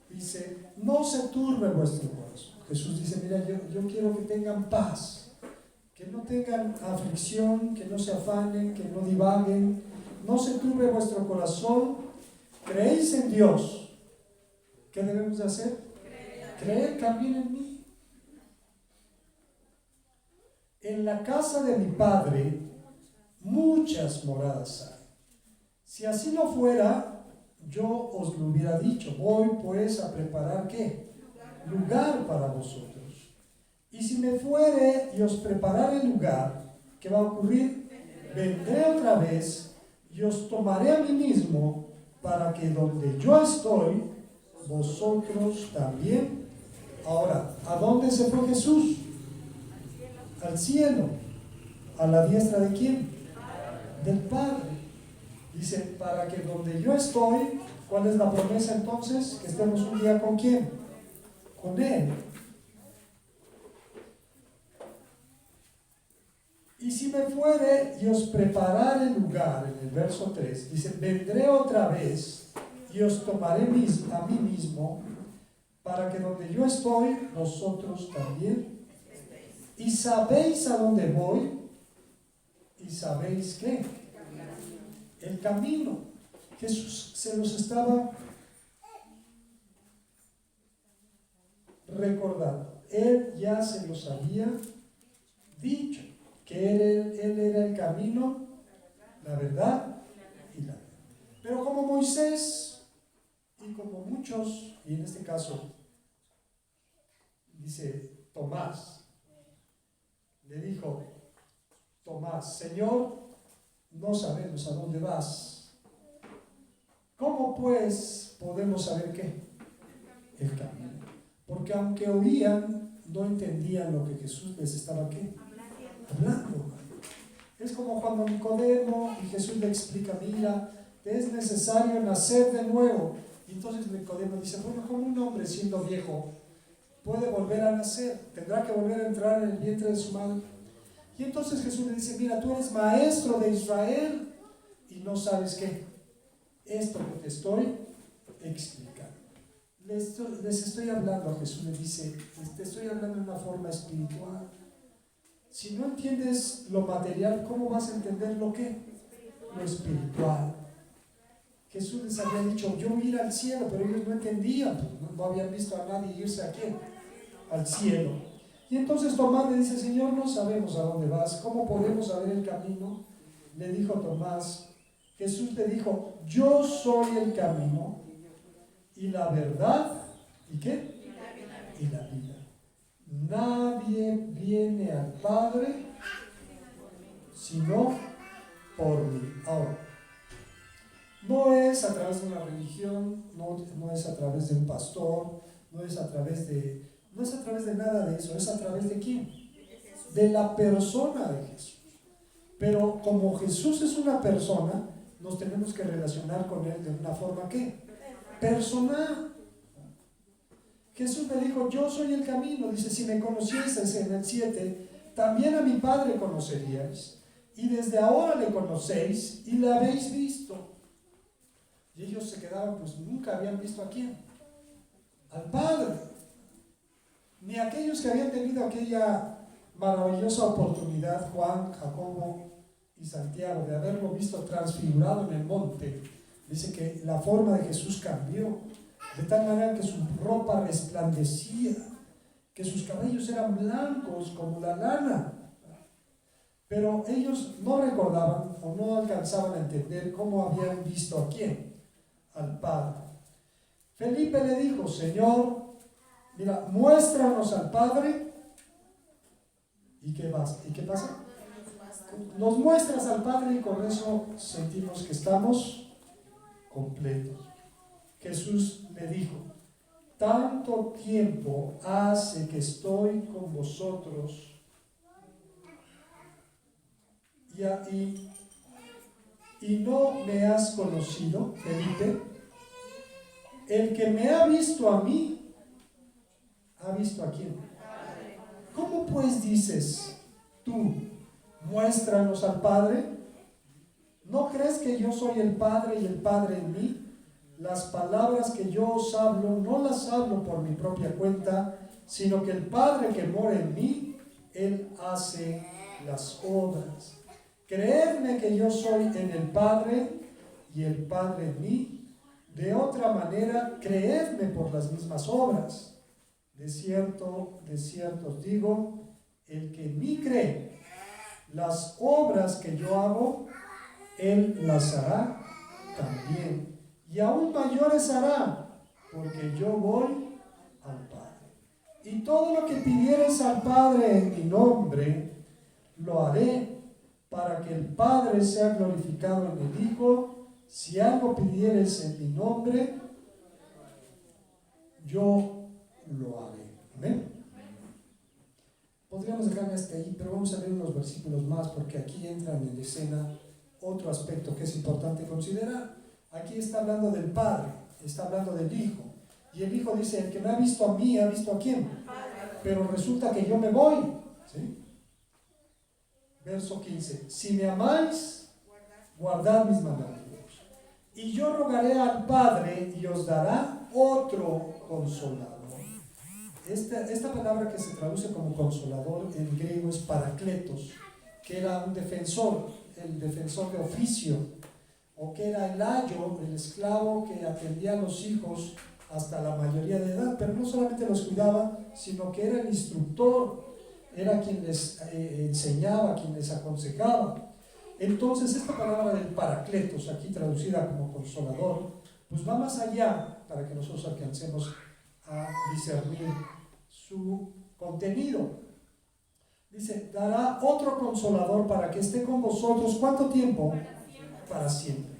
dice, no se turbe vuestro corazón. Jesús dice, mira, yo quiero que tengan paz, que no tengan aflicción, que no se afanen, que no divaguen, no se turbe vuestro corazón, creéis en Dios. ¿Qué debemos de hacer? Creer también en mí. En la casa de mi Padre muchas moradas hay. Si así no fuera, yo os lo hubiera dicho. Voy pues a preparar ¿qué? Lugar para vosotros. Y si me fuere y os preparare el lugar, ¿qué va a ocurrir? Vendré otra vez y os tomaré a mí mismo, para que donde yo estoy, vosotros también. Ahora, ¿a dónde se fue Jesús? Al cielo. ¿A la diestra de quién? Del Padre. Dice, para que donde yo estoy, ¿cuál es la promesa entonces? Que estemos un día ¿con quién? Con Él. Y si me fuere y os preparare el lugar, en el verso 3, dice, vendré otra vez y os tomaré a mí mismo, para que donde yo estoy, vosotros también. Y sabéis a dónde voy, y sabéis qué. El camino. Jesús se los estaba recordando. Él ya se los había dicho, que él era el camino, la verdad y la vida. Pero como Moisés y como muchos, y en este caso dice Tomás, le dijo Tomás, Señor, no sabemos a dónde vas. ¿Cómo pues podemos saber qué? El camino. Porque aunque oían, no entendían lo que Jesús les estaba ¿qué? Hablando. Es como cuando Nicodemo y Jesús le explica, mira, te es necesario nacer de nuevo. Y entonces Nicodemo dice, bueno, ¿cómo un hombre siendo viejo puede volver a nacer? ¿Tendrá que volver a entrar en el vientre de su madre? Y entonces Jesús le dice, mira, tú eres maestro de Israel y no sabes qué. Esto que te estoy explicando. Les estoy hablando, Jesús le dice, te estoy hablando de una forma espiritual. Si no entiendes lo material, ¿cómo vas a entender lo qué? Lo espiritual. Jesús les había dicho, yo voy a ir al cielo, pero ellos no entendían, no habían visto a nadie irse a qué, al cielo. Y entonces Tomás le dice, Señor, no sabemos a dónde vas, ¿cómo podemos saber el camino? Le dijo Tomás, Jesús le dijo, yo soy el camino y la verdad, ¿y qué? Y la vida. Nadie viene al Padre sino por mí. Ahora, no es a través de una religión, no es a través de un pastor, no es a través de nada de eso, es a través de quién? De la persona de Jesús. Pero como Jesús es una persona, nos tenemos que relacionar con Él de una forma ¿qué? Personal. Jesús me dijo, yo soy el camino. Dice, si me conocieseis en el 7, también a mi Padre conoceríais. Y desde ahora le conocéis y le habéis visto. Y ellos se quedaban, pues nunca habían visto a quién. Al Padre. Ni aquellos que habían tenido aquella maravillosa oportunidad, Juan, Jacobo y Santiago, de haberlo visto transfigurado en el monte. Dice que la forma de Jesús cambió, de tal manera que su ropa resplandecía, que sus cabellos eran blancos como la lana. Pero ellos no recordaban o no alcanzaban a entender cómo habían visto a quién, al Padre. Felipe le dijo, Señor, mira, muéstranos al Padre. ¿Y qué pasa? Nos muestras al Padre y con eso sentimos que estamos completos. Jesús le dijo, tanto tiempo hace que estoy con vosotros y no me has conocido, Felipe. El que me ha visto a mí, ¿ha visto a quién? ¿Cómo pues dices tú, muéstranos al Padre? ¿No crees que yo soy el Padre y el Padre en mí? Las palabras que yo os hablo, no las hablo por mi propia cuenta, sino que el Padre que mora en mí, Él hace las obras. Creedme que yo soy en el Padre y el Padre en mí. De otra manera, creedme por las mismas obras. De cierto os digo, el que en mí cree, las obras que yo hago, Él las hará también. Y aún mayores hará, porque yo voy al Padre. Y todo lo que pidieres al Padre en mi nombre, lo haré, para que el Padre sea glorificado en el Hijo. Si algo pidieres en mi nombre, yo lo haré. Amén. Podríamos dejarme hasta ahí, pero vamos a ver unos versículos más, porque aquí entran en escena otro aspecto que es importante considerar. Aquí está hablando del Padre, está hablando del Hijo. Y el Hijo dice, el que me ha visto a mí, ¿ha visto a quién? Pero resulta que yo me voy. ¿Sí? Verso 15. Si me amáis, guardad mis mandamientos. Y yo rogaré al Padre y os dará otro consolador. Esta palabra que se traduce como consolador en griego es parakletos, que era un defensor, el defensor de oficio, o que era el ayo, el esclavo que atendía a los hijos hasta la mayoría de edad, pero no solamente los cuidaba, sino que era el instructor, era quien les enseñaba, quien les aconsejaba. Entonces esta palabra del parakletos, aquí traducida como consolador, pues va más allá para que nosotros alcancemos a discernir su contenido. Dice, dará otro consolador para que esté con vosotros. ¿Cuánto tiempo? Para siempre.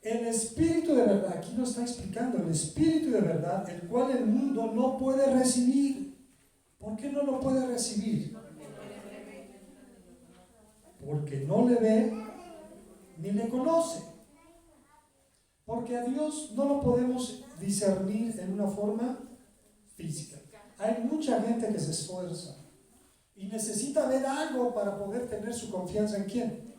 El Espíritu de verdad, aquí lo está explicando, el Espíritu de verdad, el cual el mundo no puede recibir. ¿Por qué no lo puede recibir? Porque no le ve ni le conoce. Porque a Dios no lo podemos discernir en una forma física. Hay mucha gente que se esfuerza y necesita ver algo para poder tener su confianza en quién.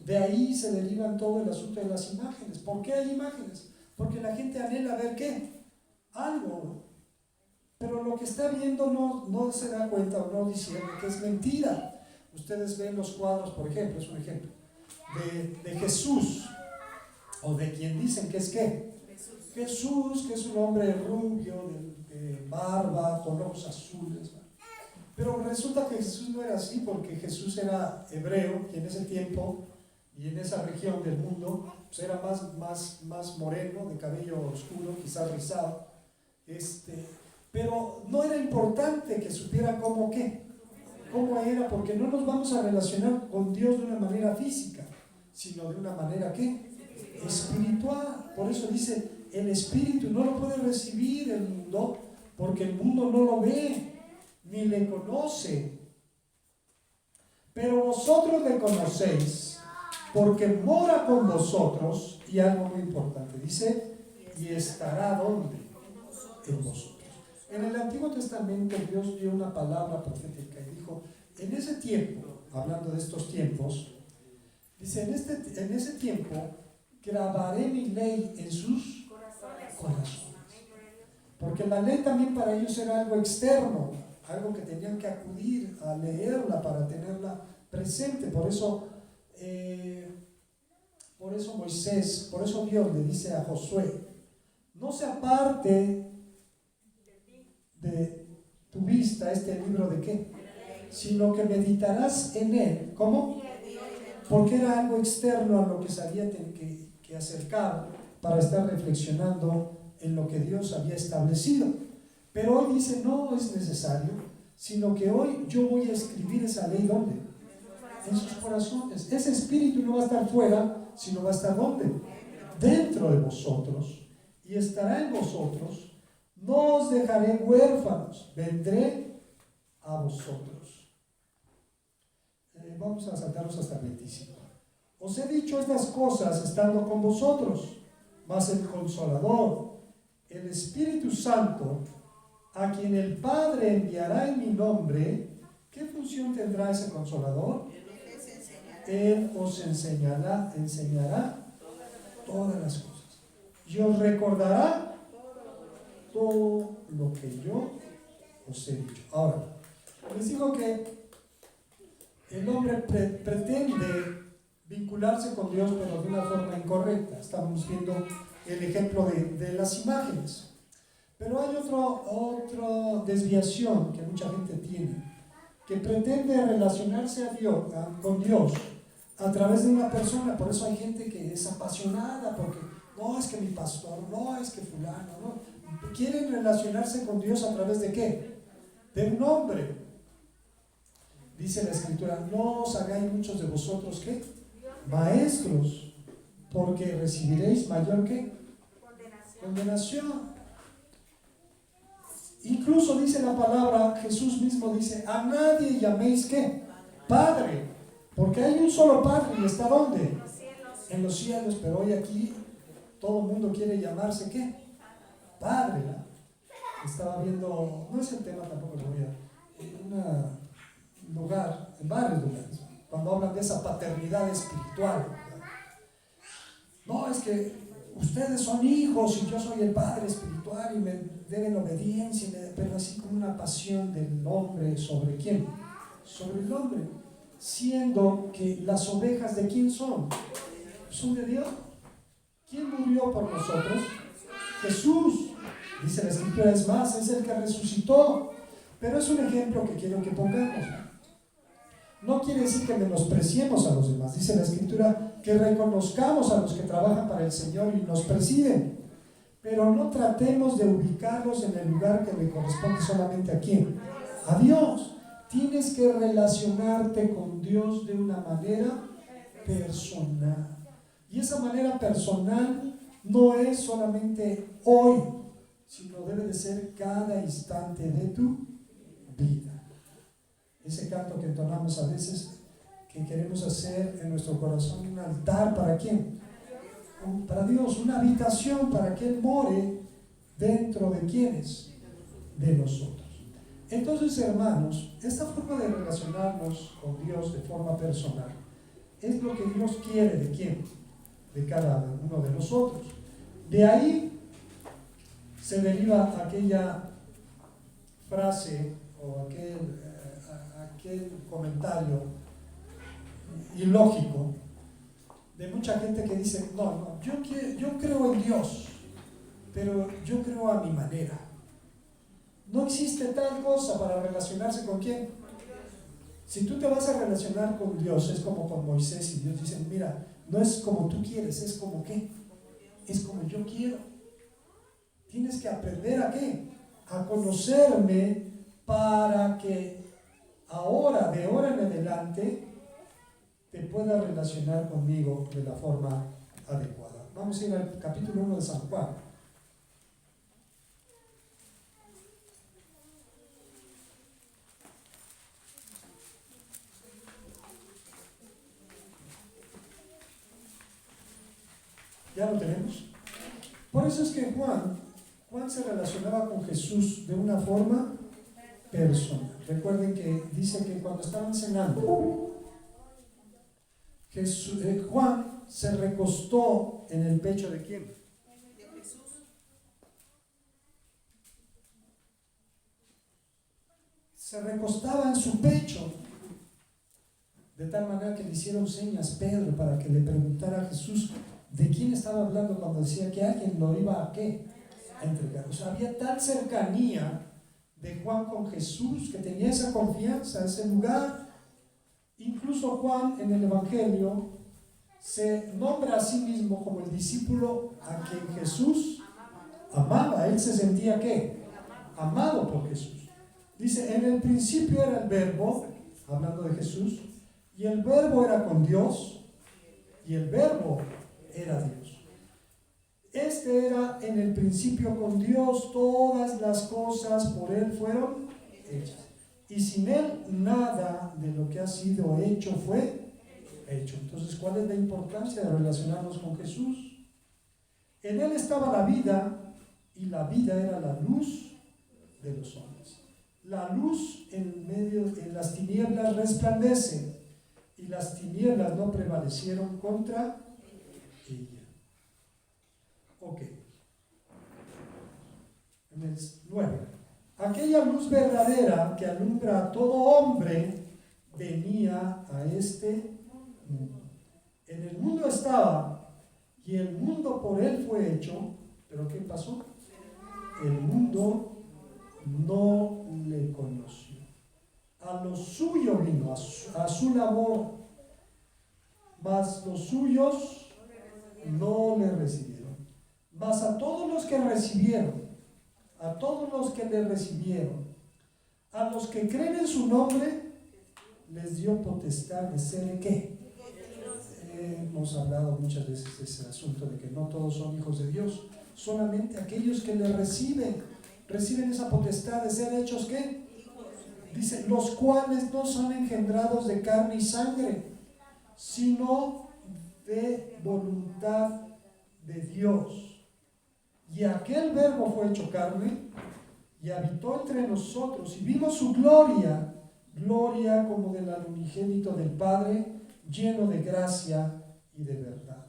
De ahí se derivan todo el asunto de las imágenes. ¿Por qué hay imágenes? Porque la gente anhela ver ¿qué? Algo. Pero lo que está viendo no se da cuenta o no discierne que es mentira. Ustedes ven los cuadros, por ejemplo, es un ejemplo, de Jesús, o de quien dicen que es ¿qué? Jesús, que es un hombre rubio, de barba, con ojos azules. Pero resulta que Jesús no era así, porque Jesús era hebreo y en ese tiempo y en esa región del mundo pues era más moreno, de cabello oscuro, quizás rizado. Pero no era importante que supiera cómo era, porque no nos vamos a relacionar con Dios de una manera física, sino de una manera espiritual. Por eso dice, el espíritu no lo puede recibir el mundo, porque el mundo no lo ve, ni le conoce. Pero vosotros le conocéis, porque mora con vosotros, y algo muy importante, dice, y estará ¿dónde? En vosotros. En el Antiguo Testamento Dios dio una palabra profética y dijo, en ese tiempo, hablando de estos tiempos, dice, en ese tiempo grabaré mi ley en sus corazones. Porque la ley también para ellos era algo externo, algo que tenían que acudir a leerla para tenerla presente. Por eso Moisés, por eso Dios le dice a Josué, no se aparte de tu vista este libro de qué, sino que meditarás en él. ¿Cómo? Porque era algo externo a lo que se había que acercar para estar reflexionando en lo que Dios había establecido. Pero hoy dice, no es necesario, sino que hoy yo voy a escribir esa ley ¿dónde? En sus corazones. Ese espíritu no va a estar fuera, sino va a estar ¿dónde? Dentro de vosotros, y estará en vosotros. No os dejaré huérfanos, vendré a vosotros. Vamos a saltarnos hasta el 25. Os he dicho estas cosas estando con vosotros, mas el Consolador, el Espíritu Santo, a quien el Padre enviará en mi nombre, ¿qué función tendrá ese Consolador? Él os enseñará todas las cosas. Y os recordará todo lo que yo os he dicho. Ahora, les digo que el hombre pretende vincularse con Dios, pero de una forma incorrecta. Estamos viendo el ejemplo de las imágenes. Pero hay otra desviación que mucha gente tiene, que pretende relacionarse con Dios a través de una persona. Por eso hay gente que es apasionada, porque no es que mi pastor, no es que fulano, no. Quieren relacionarse con Dios a través de ¿qué? De un hombre. Dice la Escritura, no os hagáis muchos de vosotros ¿qué? Maestros, porque recibiréis mayor ¿qué? Condenación. Incluso dice la palabra, Jesús mismo dice, a nadie llaméis ¿qué? Padre, porque hay un solo Padre, ¿y está dónde? En los cielos. Pero hoy aquí todo el mundo quiere llamarse ¿qué? Padre, ¿no? Estaba viendo, no es el tema tampoco, lo voy a, en varios lugares, cuando hablan de esa paternidad espiritual, ¿verdad? No, es que ustedes son hijos y yo soy el padre espiritual y me deben obediencia, pero así como una pasión del hombre sobre ¿quién? Sobre el hombre, siendo que las ovejas ¿de quién son? Son de Dios. ¿Quién murió por nosotros? Jesús. Dice la Escritura, es más, es el que resucitó. Pero es un ejemplo que quiero que pongamos. No quiere decir que menospreciemos a los demás. Dice la Escritura que reconozcamos a los que trabajan para el Señor y nos presiden, pero no tratemos de ubicarlos en el lugar que le corresponde solamente a quién, a Dios. Tienes que relacionarte con Dios de una manera personal, y esa manera personal no es solamente hoy, sino debe de ser cada instante de tu vida. Ese canto que entonamos a veces, que queremos hacer en nuestro corazón un altar, ¿para quién? para Dios, una habitación para que Él more dentro de quienes, de nosotros. Entonces, hermanos, esta forma de relacionarnos con Dios de forma personal es lo que Dios quiere de quién, de cada uno de nosotros. De ahí se deriva aquella frase o aquel comentario ilógico de mucha gente que dice, no, yo creo en Dios, pero yo creo a mi manera. No existe tal cosa para relacionarse con quién. Si tú te vas a relacionar con Dios, es como con Moisés y Dios dice, mira, no es como tú quieres, es como qué, es como yo quiero. Tienes que aprender a qué, a conocerme para que ahora, de ahora en adelante, te puedas relacionar conmigo de la forma adecuada. Vamos a ir al capítulo 1 de San Juan. ¿Ya lo tenemos? Por eso es que Juan se relacionaba con Jesús de una forma personal. Recuerden que dice que cuando estaban cenando, Juan se recostó en el pecho de ¿quién? De Jesús. Se recostaba en su pecho, de tal manera que le hicieron señas Pedro para que le preguntara a Jesús de quién estaba hablando cuando decía que alguien lo iba a ¿qué? A entregar. O sea, había tal cercanía de Juan con Jesús que tenía esa confianza, ese lugar. Incluso Juan en el Evangelio se nombra a sí mismo como el discípulo a quien Jesús amaba. Él se sentía ¿qué? Amado por Jesús. Dice, en el principio era el Verbo, hablando de Jesús, y el Verbo era con Dios, y el Verbo era Dios. Este era en el principio con Dios, todas las cosas por Él fueron hechas. Y sin Él nada de lo que ha sido hecho fue hecho. Entonces, ¿cuál es la importancia de relacionarnos con Jesús? En Él estaba la vida, y la vida era la luz de los hombres. La luz en las tinieblas resplandece, y las tinieblas no prevalecieron contra ella. Ok. En el 9. Aquella luz verdadera que alumbra a todo hombre venía a este mundo. En el mundo estaba, y el mundo por él fue hecho, pero ¿qué pasó? El mundo no le conoció. A lo suyo vino, a su labor, mas los suyos no le recibieron. Mas a todos los que recibieron, a todos los que le recibieron, a los que creen en su nombre, les dio potestad de ser ¿qué? Hemos hablado muchas veces de ese asunto de que no todos son hijos de Dios, solamente aquellos que le reciben esa potestad de ser hechos ¿qué? Dice, los cuales no son engendrados de carne y sangre, sino de voluntad de Dios. Y aquel Verbo fue hecho carne y habitó entre nosotros, y vimos su gloria, gloria como del unigénito del Padre, lleno de gracia y de verdad.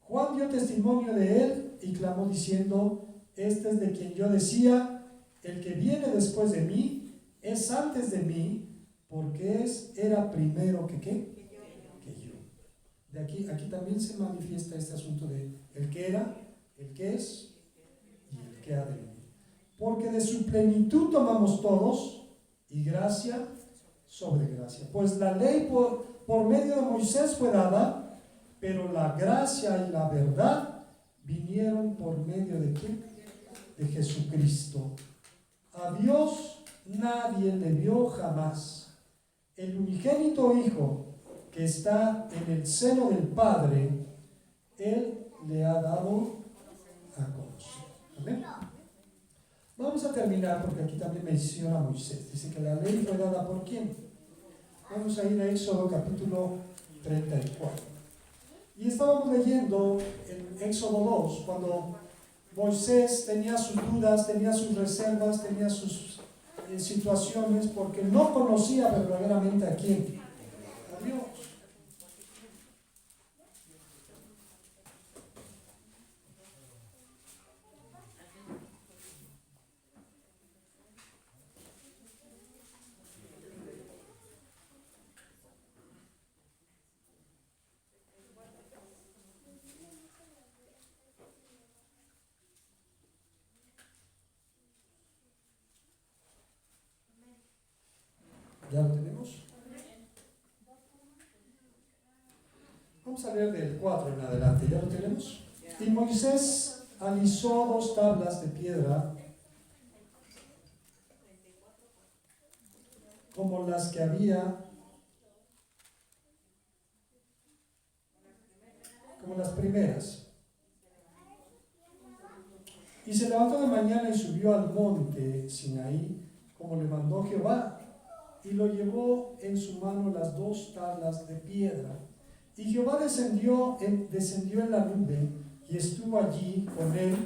Juan dio testimonio de él y clamó diciendo, este es de quien yo decía, el que viene después de mí es antes de mí, porque era primero que ¿qué? Que yo. De aquí también se manifiesta este asunto de el que era, el que es y el que ha de venir. Porque de su plenitud tomamos todos, y gracia sobre gracia. Pues la ley por medio de Moisés fue dada, pero la gracia y la verdad vinieron por medio de ¿quién? De Jesucristo. A Dios nadie le vio jamás. El unigénito Hijo que está en el seno del Padre, Él le ha dado a conocer. ¿Amén? Vamos a terminar porque aquí también menciona a Moisés. Dice que la ley fue dada ¿por quién? Vamos a ir a Éxodo capítulo 34. Y estábamos leyendo en Éxodo 2, cuando Moisés tenía sus dudas, tenía sus reservas, tenía sus situaciones, porque no conocía verdaderamente a quién, a Dios. ¿Ya lo tenemos? Vamos a leer del 4 en adelante, ¿ya lo tenemos? Y Moisés alisó 2 tablas de piedra como las que había, como las primeras. Y se levantó de mañana y subió al monte Sinaí, como le mandó Jehová, y lo llevó en su mano las 2 tablas de piedra. Y Jehová descendió en la nube y estuvo allí con él,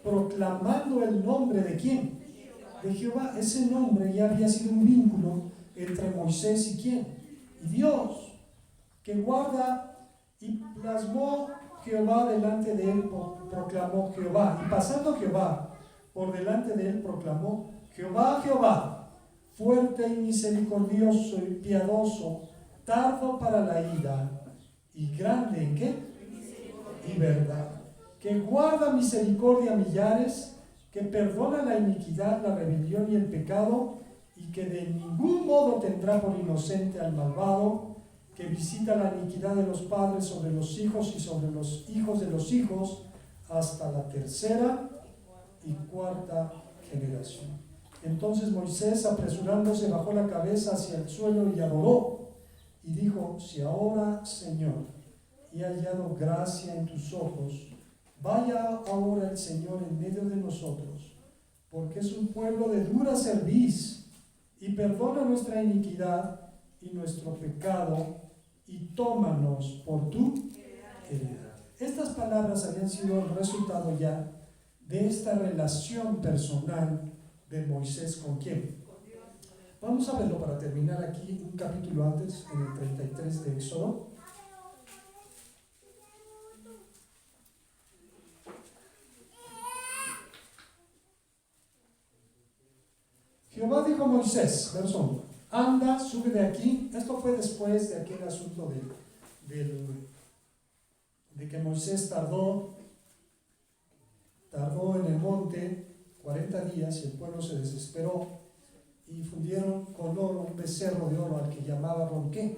proclamando el nombre de ¿quién? De Jehová. Ese nombre ya había sido un vínculo entre Moisés y ¿quién? Y Dios, que guarda, y plasmó Jehová delante de él, proclamó Jehová. Y pasando Jehová por delante de él, proclamó Jehová, Jehová, fuerte y misericordioso y piadoso, tardo para la ira, y grande en qué? Y verdad, que guarda misericordia a millares, que perdona la iniquidad, la rebelión y el pecado, y que de ningún modo tendrá por inocente al malvado, que visita la iniquidad de los padres sobre los hijos y sobre los hijos de los hijos, hasta la 3ª y 4ª generación. Entonces Moisés, apresurándose, bajó la cabeza hacia el suelo y adoró, y dijo: si ahora, Señor, he hallado gracia en tus ojos, vaya ahora el Señor en medio de nosotros, porque es un pueblo de dura cerviz, y perdona nuestra iniquidad y nuestro pecado, y tómanos por tu heredad. Estas palabras habían sido el resultado ya de esta relación personal de Moisés con ¿quién? Vamos a verlo para terminar aquí un capítulo antes, en el 33 de Éxodo. Jehová dijo a Moisés, verso 1, anda, sube de aquí. Esto fue después de aquel asunto de que Moisés tardó en el monte 40 días y el pueblo se desesperó y fundieron con oro un becerro de oro al que llamaban ¿qué?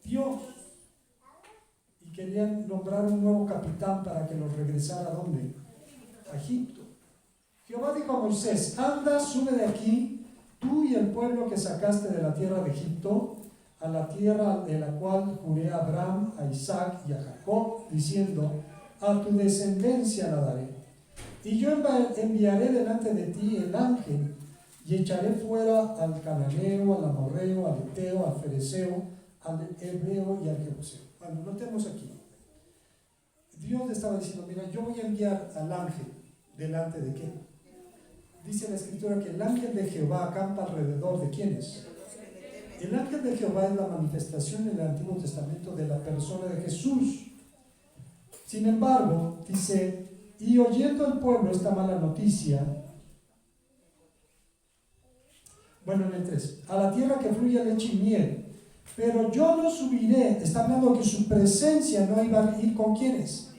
Dios. Y querían nombrar un nuevo capitán para que los regresara ¿a dónde? A Egipto. Jehová dijo a Moisés, anda, sube de aquí, tú y el pueblo que sacaste de la tierra de Egipto, a la tierra de la cual juré a Abraham, a Isaac y a Jacob, diciendo, a tu descendencia la daré. Y yo enviaré delante de ti el ángel, y echaré fuera al cananeo, al amorreo, al eteo, al fereceo, al hebreo y al jebuseo. Bueno, notemos aquí. Dios le estaba diciendo, mira, yo voy a enviar al ángel delante de qué. Dice la escritura que el ángel de Jehová acampa alrededor de quiénes. El ángel de Jehová es la manifestación en el Antiguo Testamento de la persona de Jesús. Sin embargo, dice, y oyendo el pueblo esta mala noticia, bueno, en el 3, a la tierra que fluye leche y miel, pero yo no subiré. Está hablando que su presencia no iba a ir con quienes,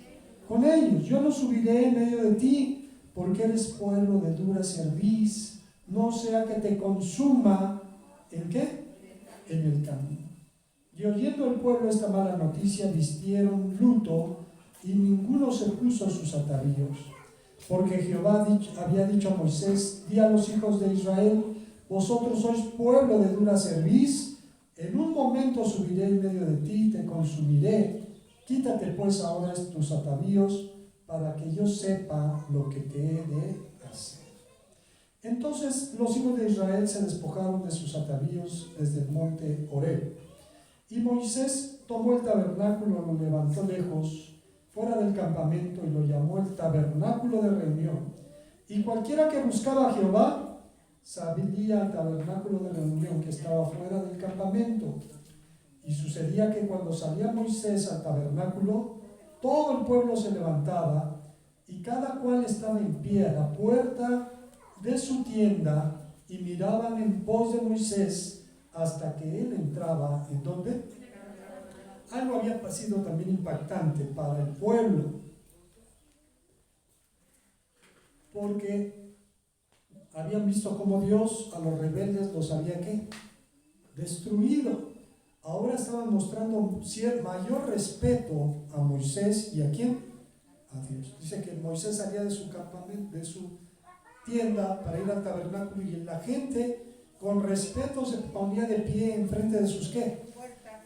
con ellos. Yo no subiré en medio de ti, porque eres pueblo de dura cerviz, no sea que te consuma ¿en qué? En el camino. Y oyendo el pueblo esta mala noticia, vistieron luto, y ninguno se puso sus atavíos, porque Jehová había dicho a Moisés, di a los hijos de Israel, vosotros sois pueblo de dura cerviz, en un momento subiré en medio de ti, te consumiré. Quítate pues ahora tus atavíos, para que yo sepa lo que te he de hacer. Entonces los hijos de Israel se despojaron de sus atavíos desde el monte Horeb. Y Moisés tomó el tabernáculo, lo levantó lejos, fuera del campamento, y lo llamó el tabernáculo de reunión. Y cualquiera que buscaba a Jehová, salía al tabernáculo de reunión que estaba fuera del campamento. Y sucedía que cuando salía Moisés al tabernáculo, todo el pueblo se levantaba, y cada cual estaba en pie a la puerta de su tienda, y miraban en pos de Moisés hasta que él entraba. ¿En dónde? Algo había sido también impactante para el pueblo, porque habían visto cómo Dios a los rebeldes los había ¿qué? Destruido. Ahora estaban mostrando mayor respeto a Moisés. ¿Y a quién? A Dios. Dice que Moisés salía de su campamento, de su tienda, para ir al tabernáculo, y la gente con respeto se ponía de pie enfrente de sus ¿qué?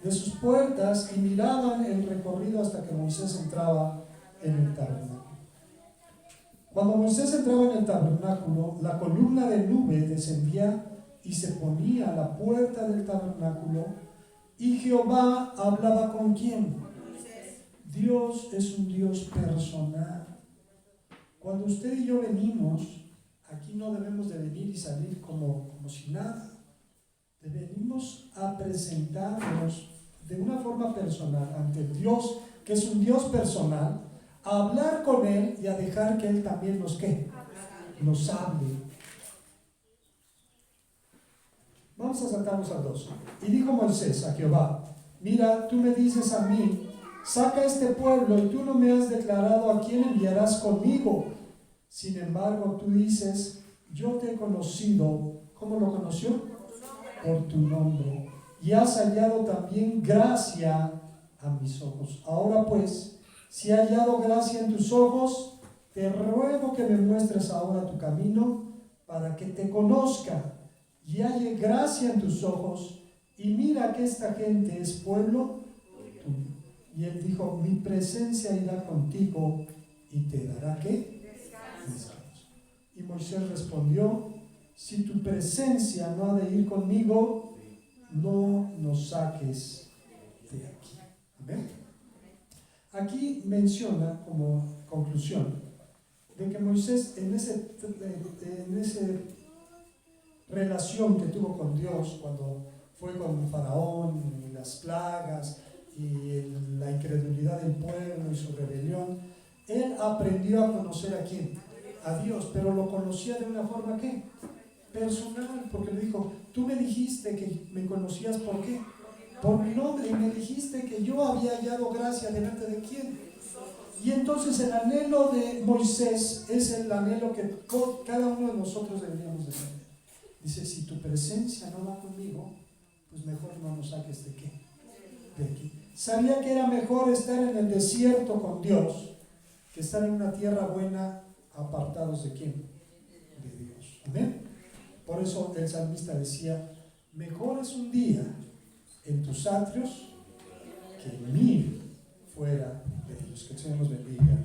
De sus puertas, y miraban el recorrido hasta que Moisés entraba en el tabernáculo. Cuando Moisés entraba en el tabernáculo, la columna de nube descendía y se ponía a la puerta del tabernáculo, y Jehová hablaba ¿con quién? Moisés. Dios es un Dios personal. Cuando usted y yo venimos, aquí no debemos de venir y salir como si nada. Venimos a presentarnos de una forma personal ante Dios, que es un Dios personal, a hablar con Él y a dejar que Él también nos ¿qué? Nos hable. Vamos a saltarnos al 2. Y dijo Moisés a Jehová: mira, tú me dices a mí, saca este pueblo, y tú no me has declarado a quién enviarás conmigo. Sin embargo, tú dices, yo te he conocido. ¿Cómo lo conoció? Por tu nombre. Y has hallado también gracia a mis ojos. Ahora pues, si he hallado gracia en tus ojos, te ruego que me muestres ahora tu camino, para que te conozca y halle gracia en tus ojos, y mira que esta gente es pueblo tuyo. Y él dijo: mi presencia irá contigo y te dará ¿qué? Descanso. Y Moisés respondió: si tu presencia no ha de ir conmigo, no nos saques de aquí. ¿Amén? Aquí menciona como conclusión de que Moisés en ese relación que tuvo con Dios cuando fue con Faraón y las plagas y la incredulidad del pueblo y su rebelión, él aprendió a conocer ¿a quién? A Dios, pero lo conocía de una forma ¿qué? Personal, porque le dijo: tú me dijiste que me conocías ¿por qué? Por mi nombre, y me dijiste que yo había hallado gracia delante de quién. Y entonces el anhelo de Moisés es el anhelo que cada uno de nosotros deberíamos de tener. Dice: si tu presencia no va conmigo, pues mejor no nos saques de qué, de aquí. Sabía que era mejor estar en el desierto con Dios que estar en una tierra buena apartados de quién, de Dios. ¿Amén? Por eso el salmista decía: mejor es un día en tus atrios que 1000 fuera de ellos. Que el Señor nos bendiga.